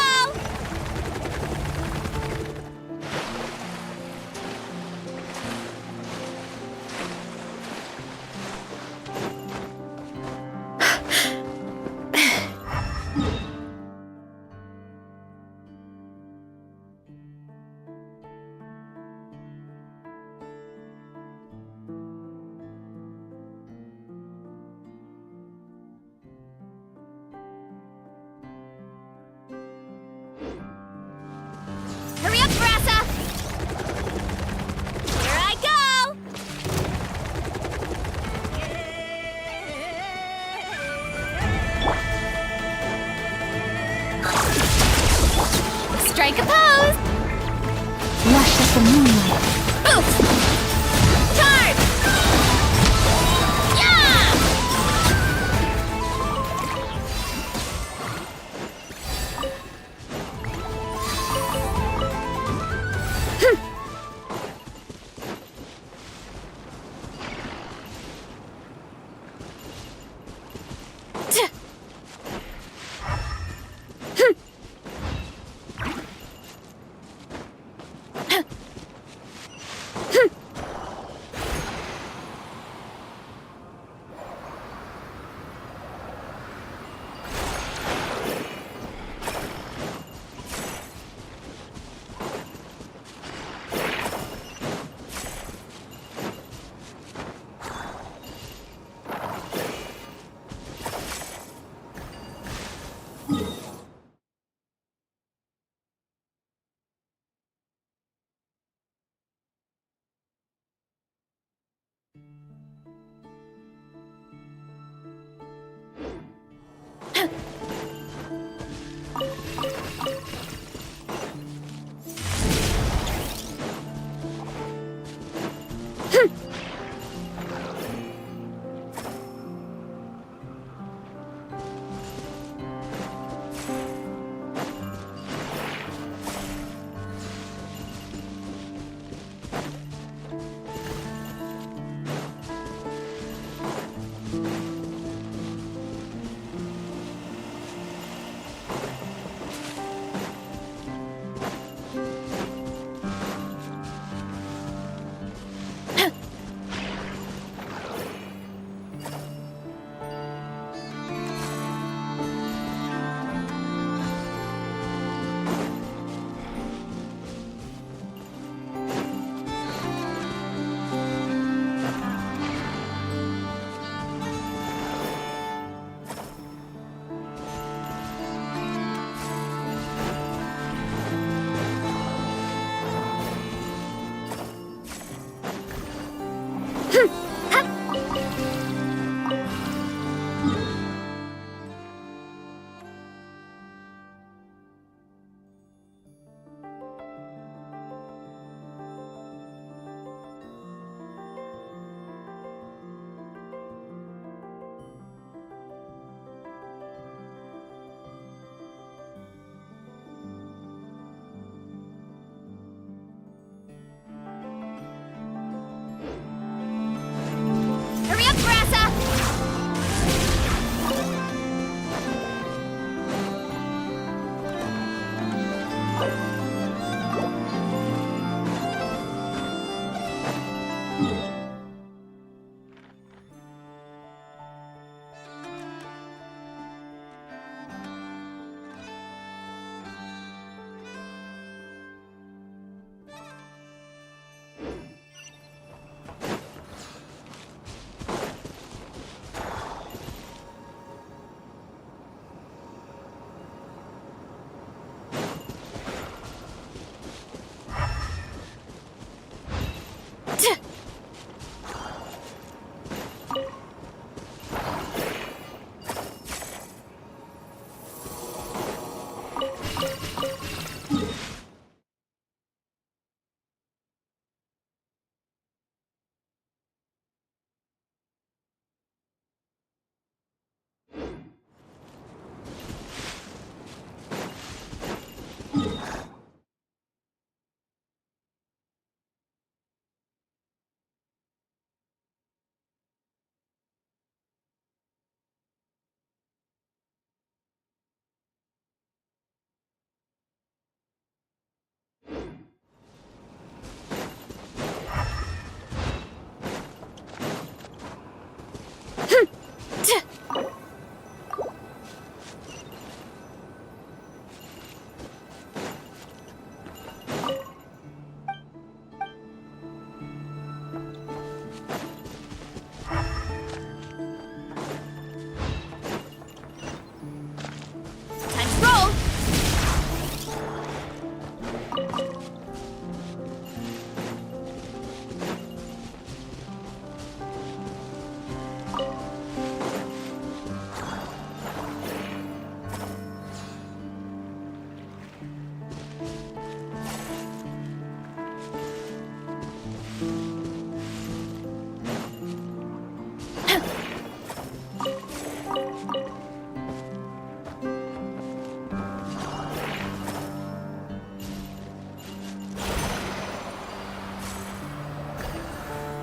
Hurry up, Brassa! Here I go! Strike a pose! Lush as the moonlight. Boost! Charge! Yeah!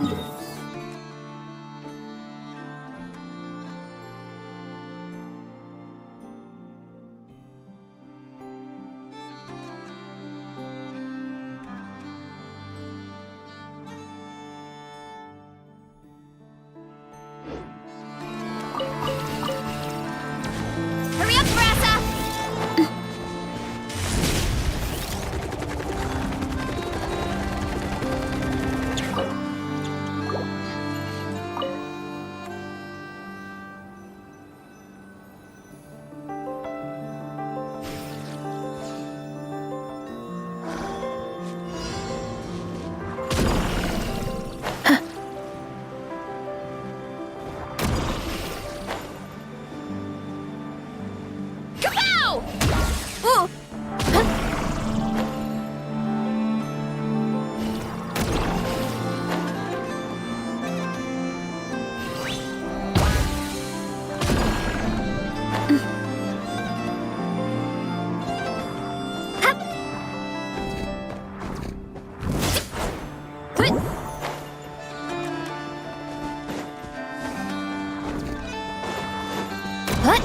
Hurry up, Brassa! Kapow! Ooh. What?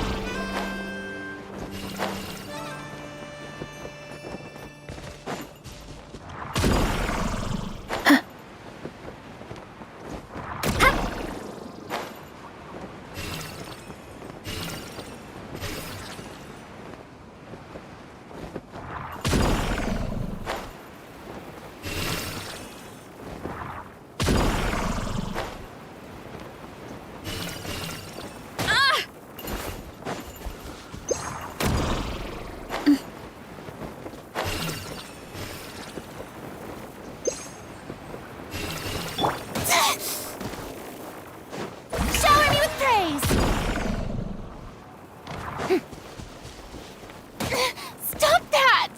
Shower me with praise! Stop that!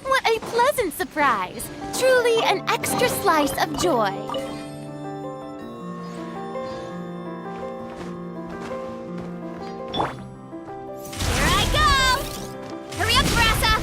What a pleasant surprise! Truly an extra slice of joy. Here I go! Hurry up, Brassa!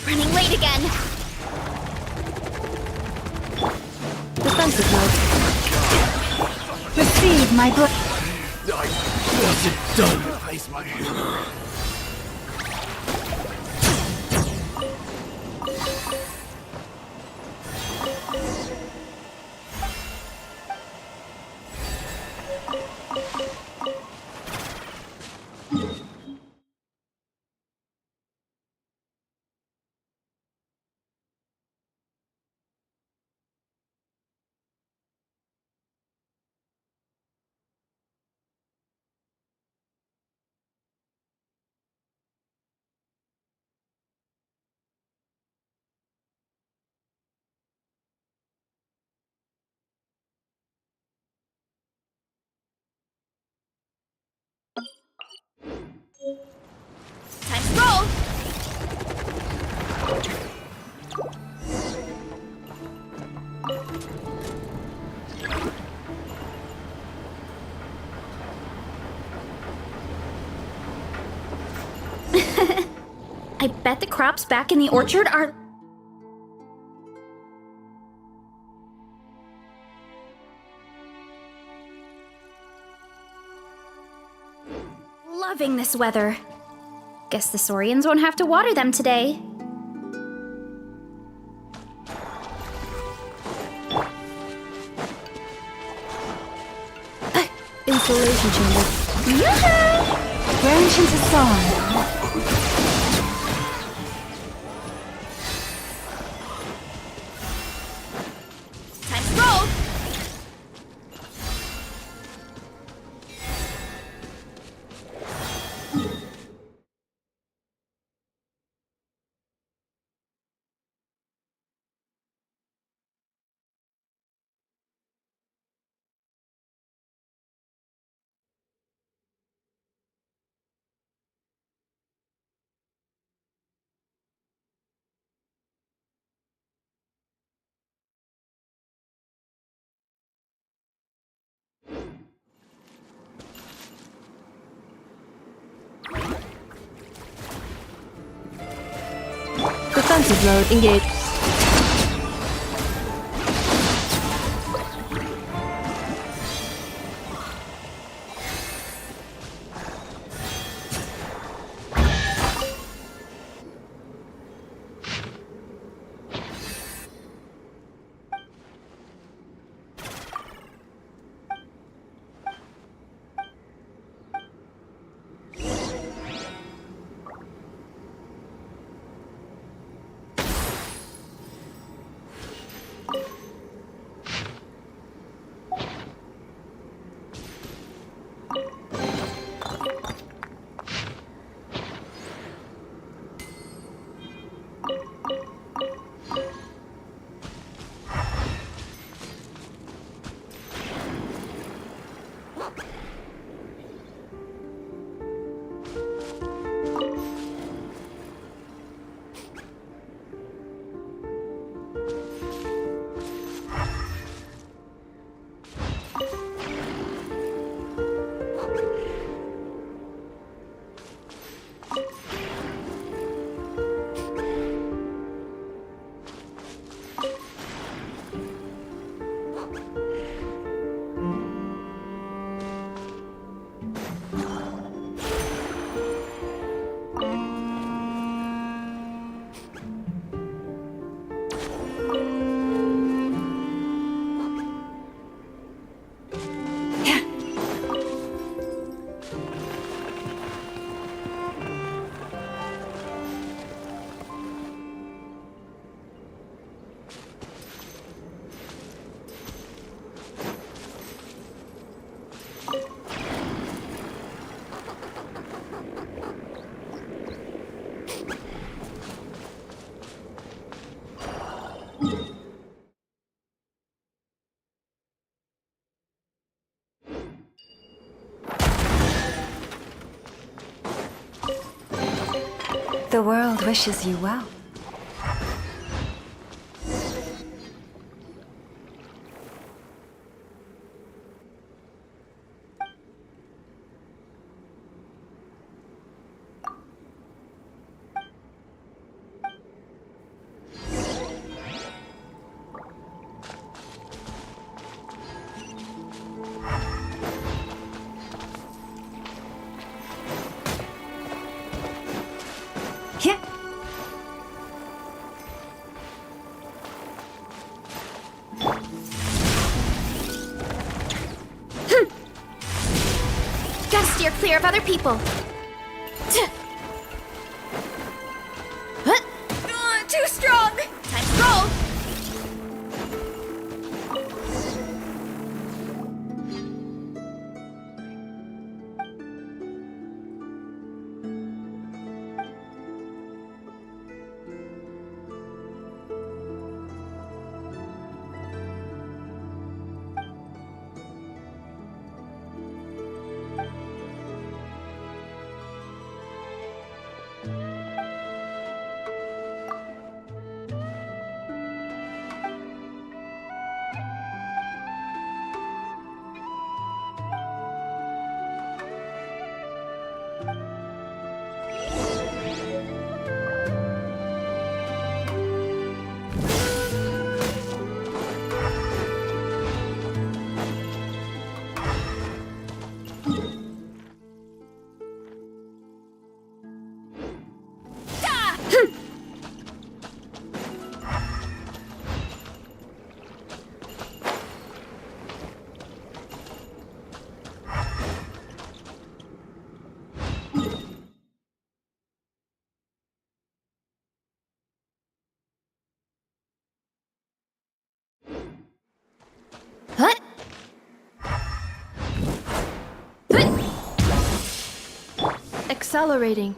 Running late again. Defensive mode. Receive my blood. I wasn't done to face my hammer. Time to roll. I bet the crops back in the orchard are... loving this weather. Guess the Saurians won't have to water them today. Installation chamber. Yoo-hoo! Branch into song. Time to roll. Defensive mode engaged. The world wishes you well. you're clear of other people. Too strong! Time to roll! Accelerating.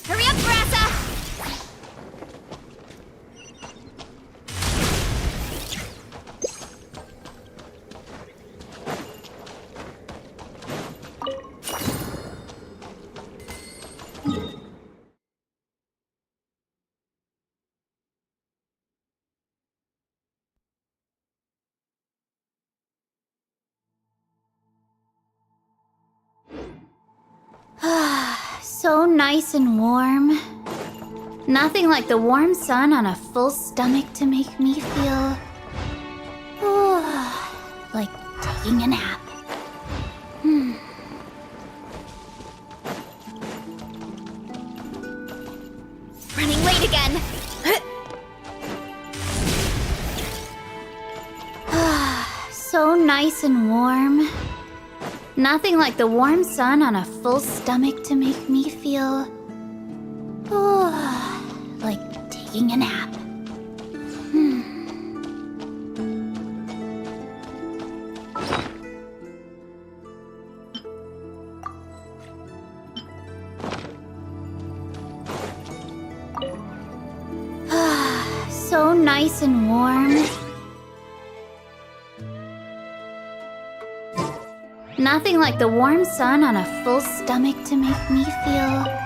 Hurry up, Brassa! So nice and warm. Nothing like the warm sun on a full stomach to make me feel like taking a nap. Running late again. So nice and warm. Nothing like the warm sun on a full stomach to make me feel like taking a nap. So nice and warm. Nothing like the warm sun on a full stomach to make me feel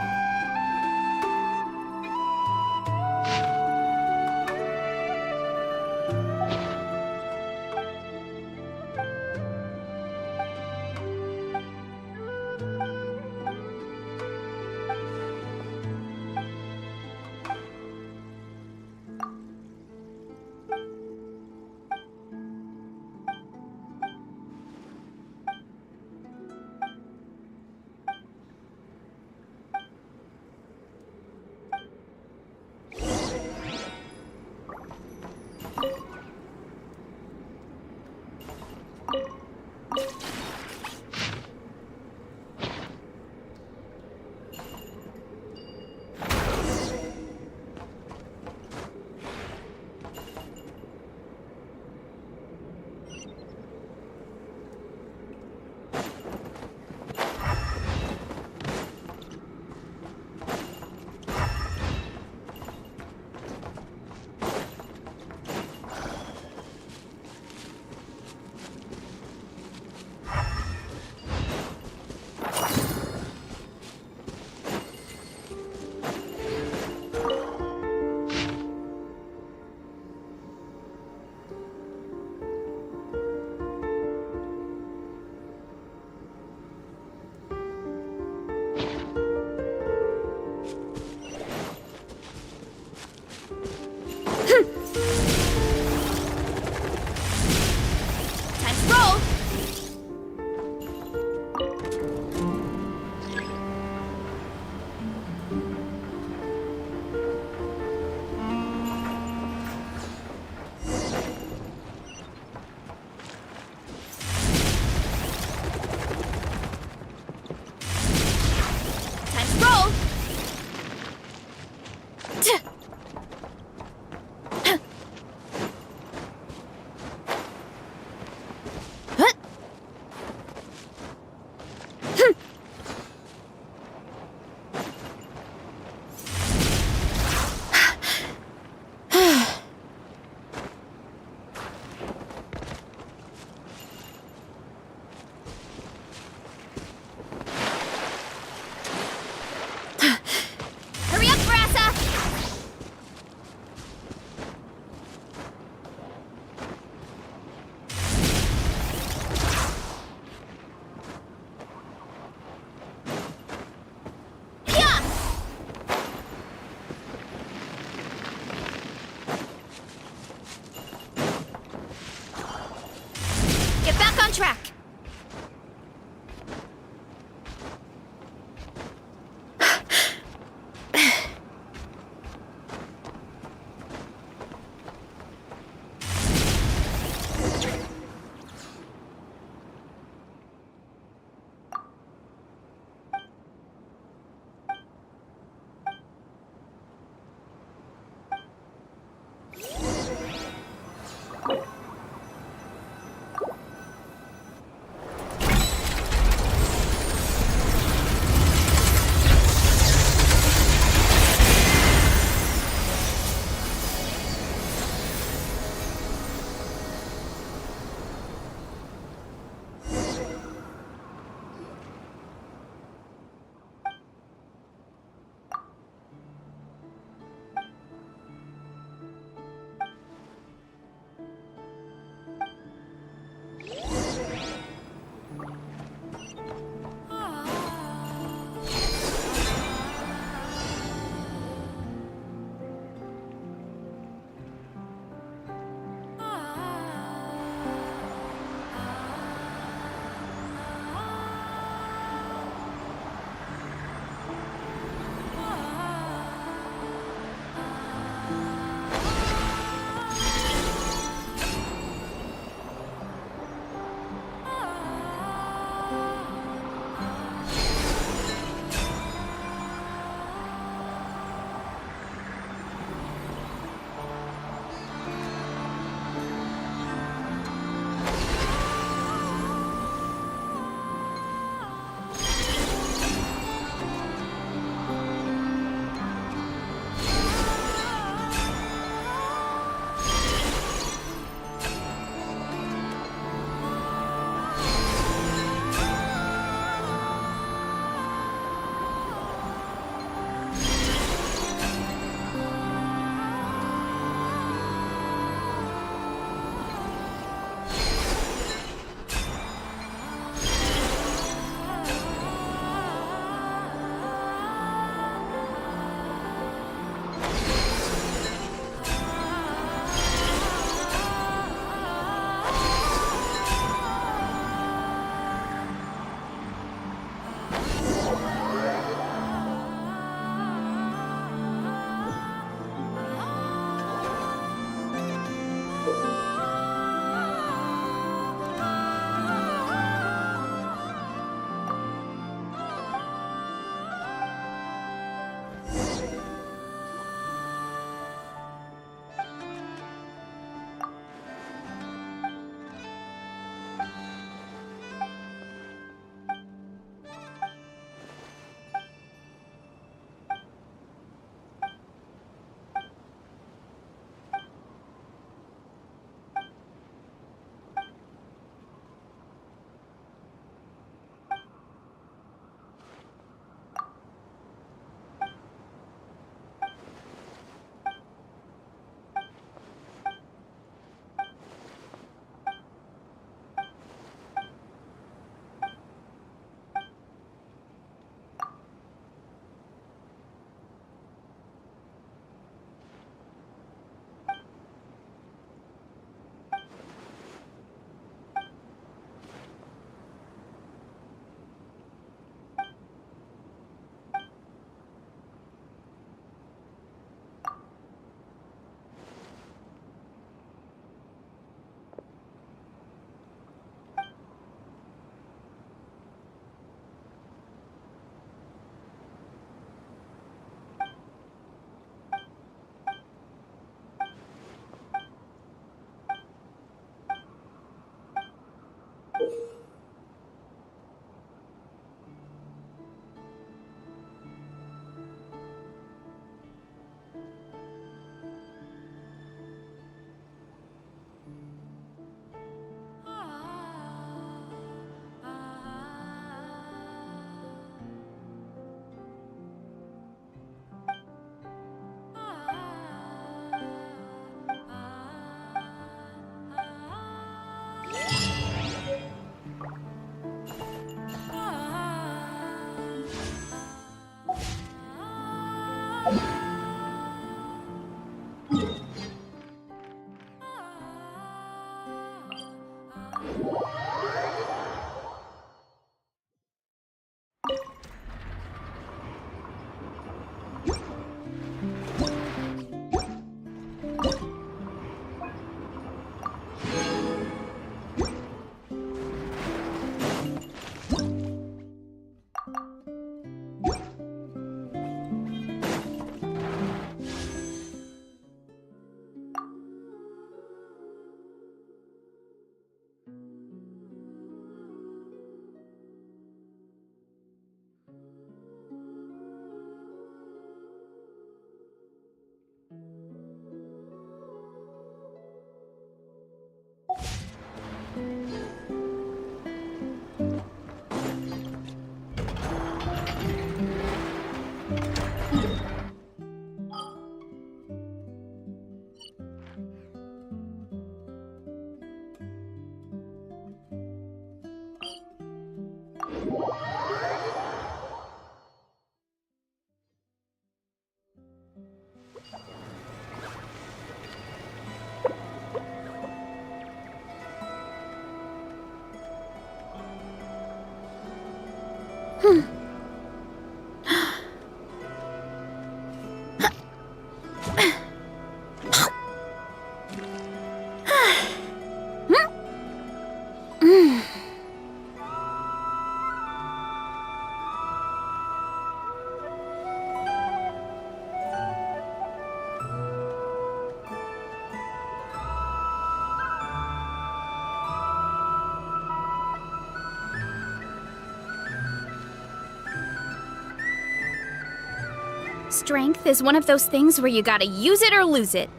Strength is one of those things where you gotta use it or lose it.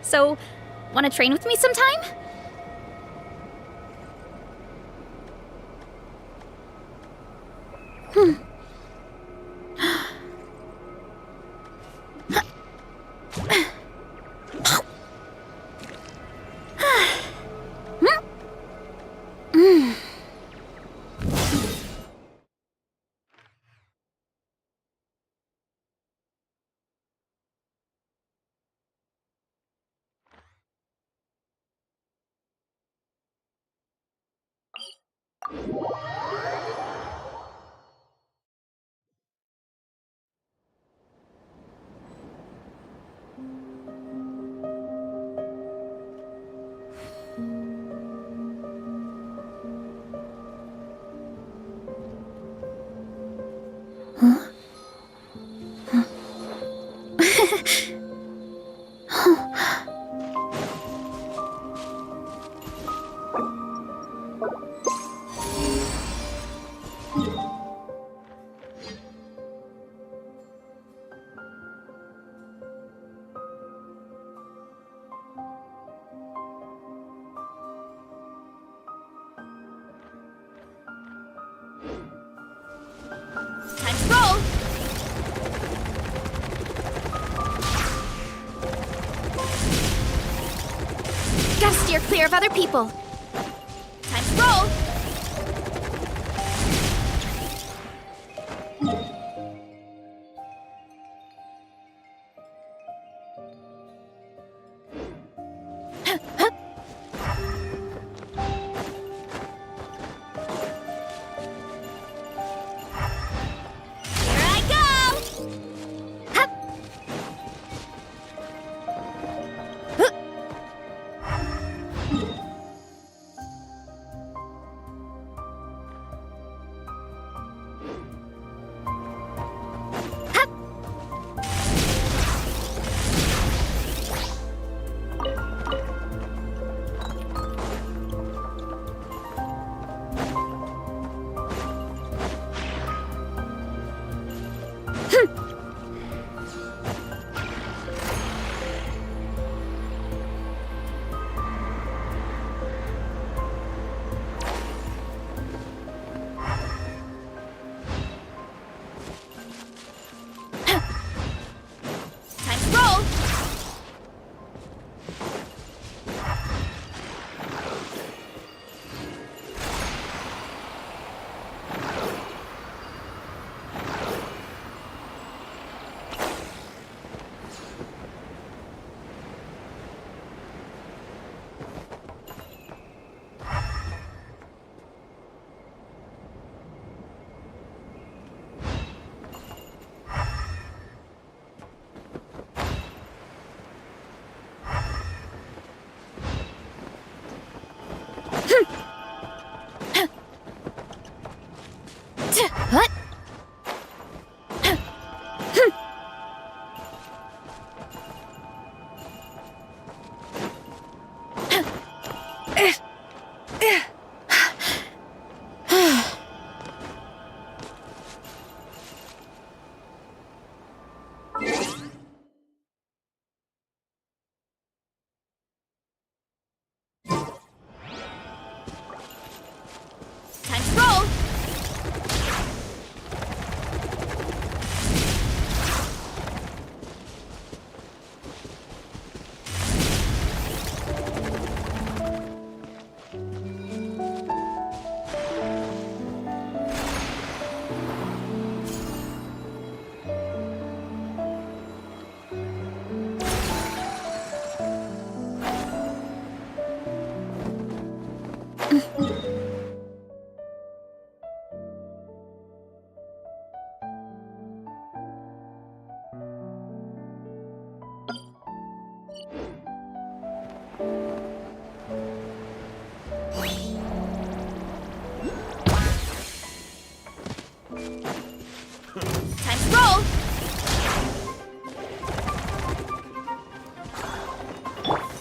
So, wanna train with me sometime? Time to roll! Gotta steer clear of other people. Time to roll!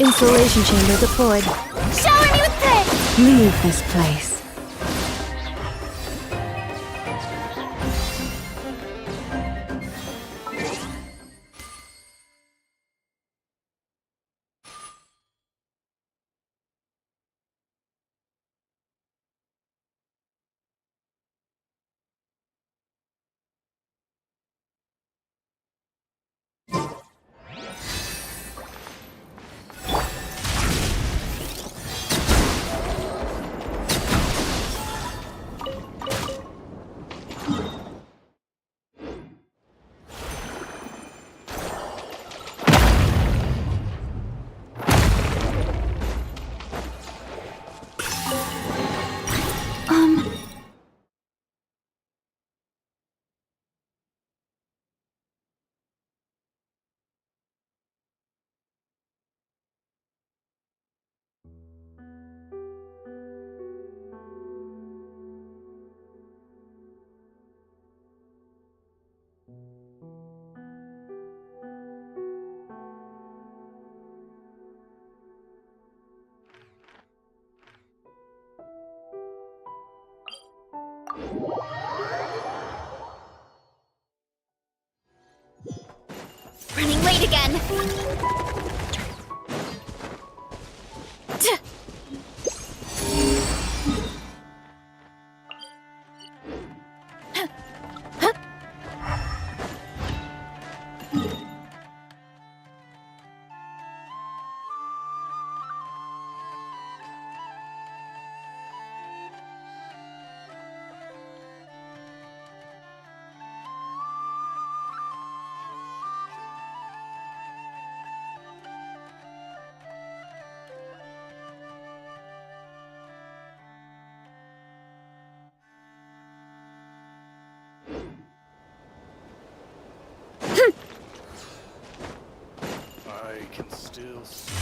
Installation chamber deployed. Shower me with praise! Leave this place. Running late again. I can still see.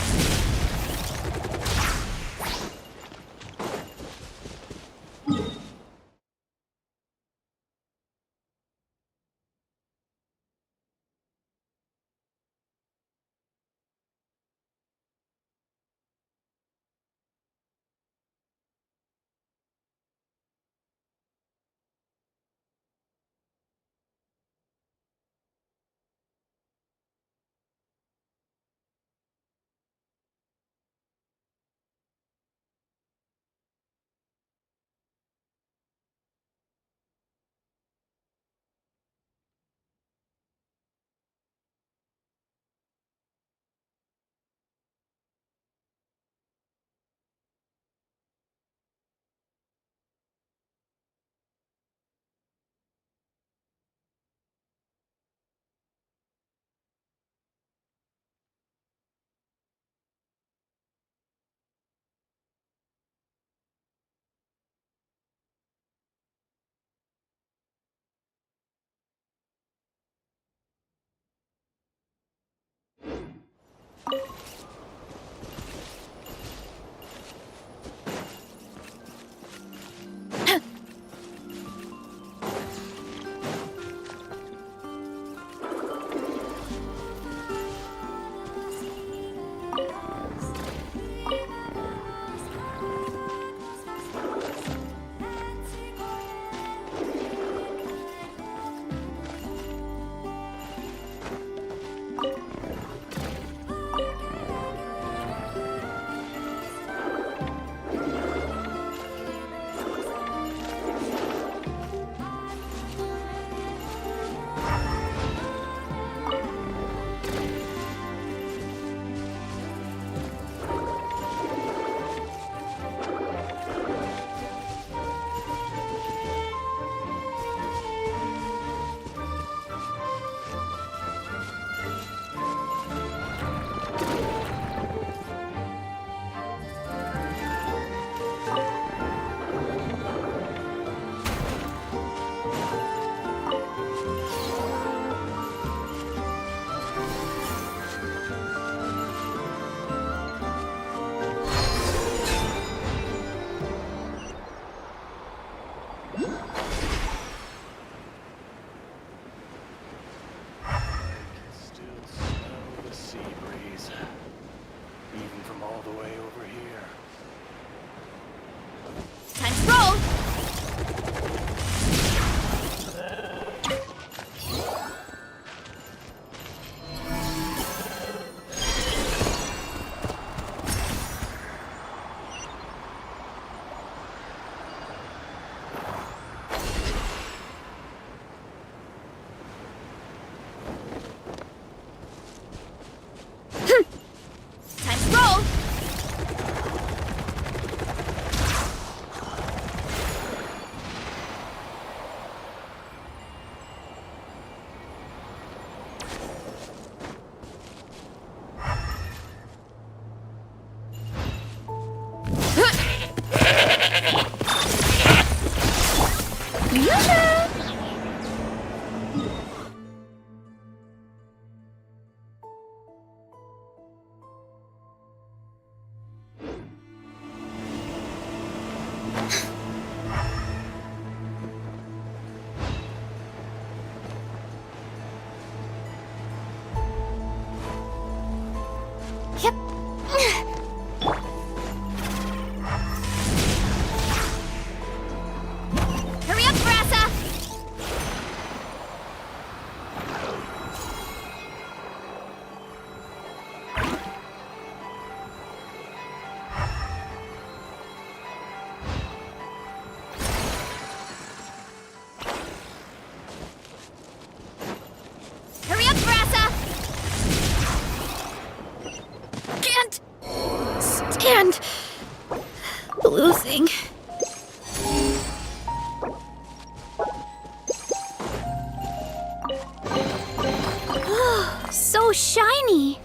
Even I'm all the way over here. Time to roll! Time to roll! Yep. Hurry up, Brassa! Hurry up, Brassa! Can't stand losing. Oh, so shiny.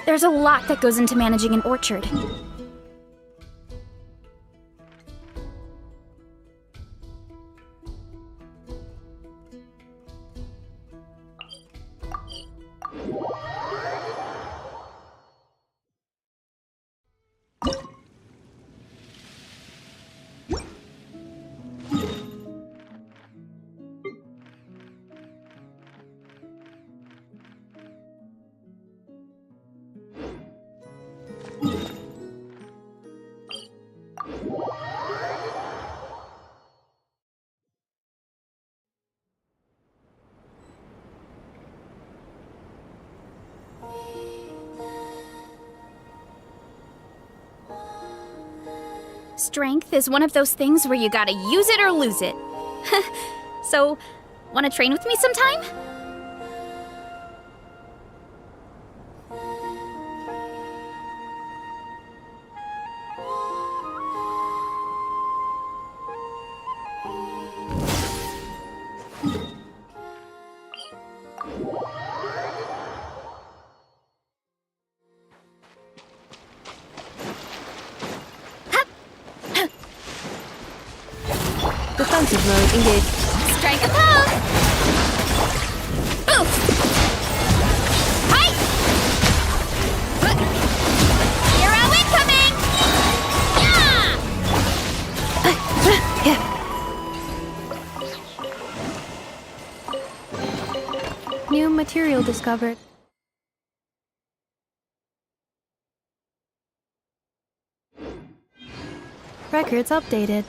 There's a lot that goes into managing an orchard. Strength is one of those things where you gotta use it or lose it. So, wanna train with me sometime? Defensive mode engaged. Strike a pose! Oof! Hi! Hero incoming! Yeah! New material discovered. Records updated.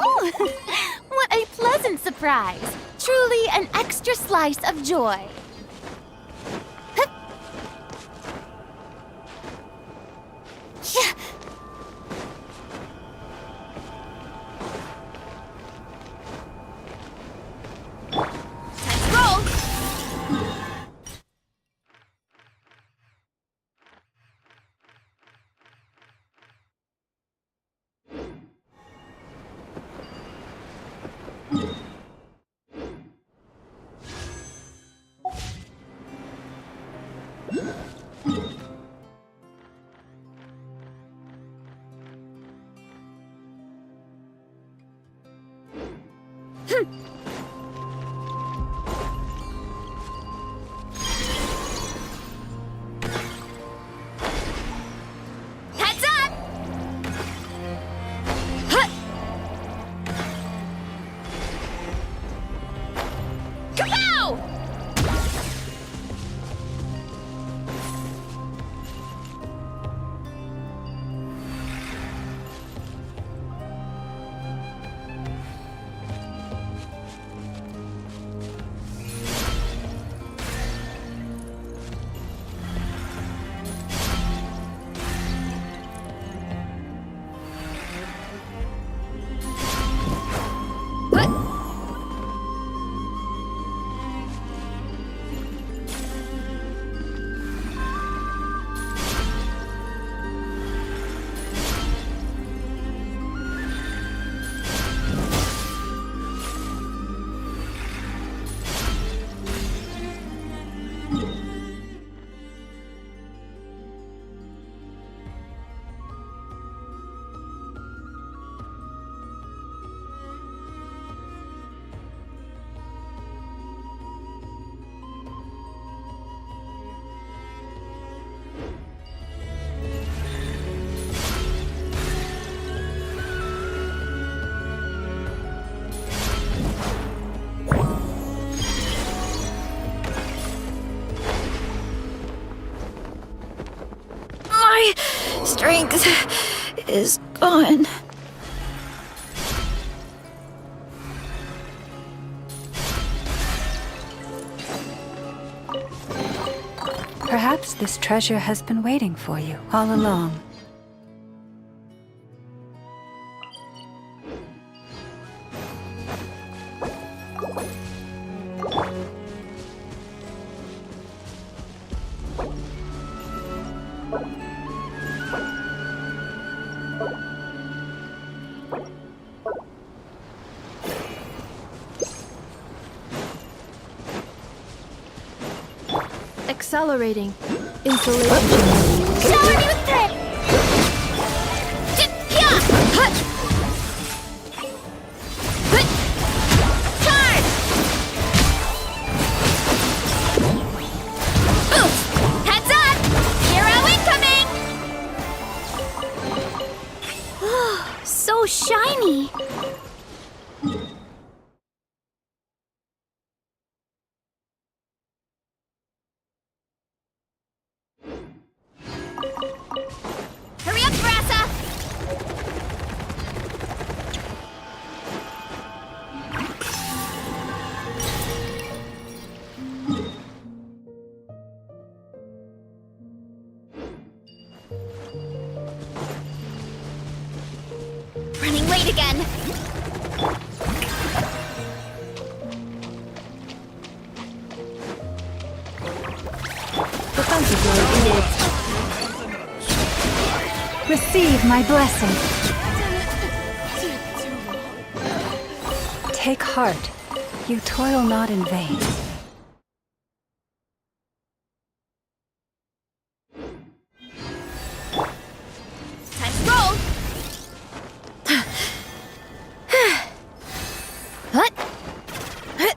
Oh, what a pleasant surprise! Truly an extra slice of joy. Heads up! Huh. Kapow! strength is gone. Perhaps this treasure has been waiting for you all along. Accelerating. Insulation. Shower me with it! Yeah! Hut! Hut! Charge! Oof! Heads up! Hero incoming! So shiny! Hurry up, Brassa! Running late again. Defensive mode engaged. Receive my blessing. Take heart. You toil not in vain. Time to roll! Hut! Hut!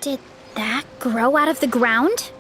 Did that grow out of the ground?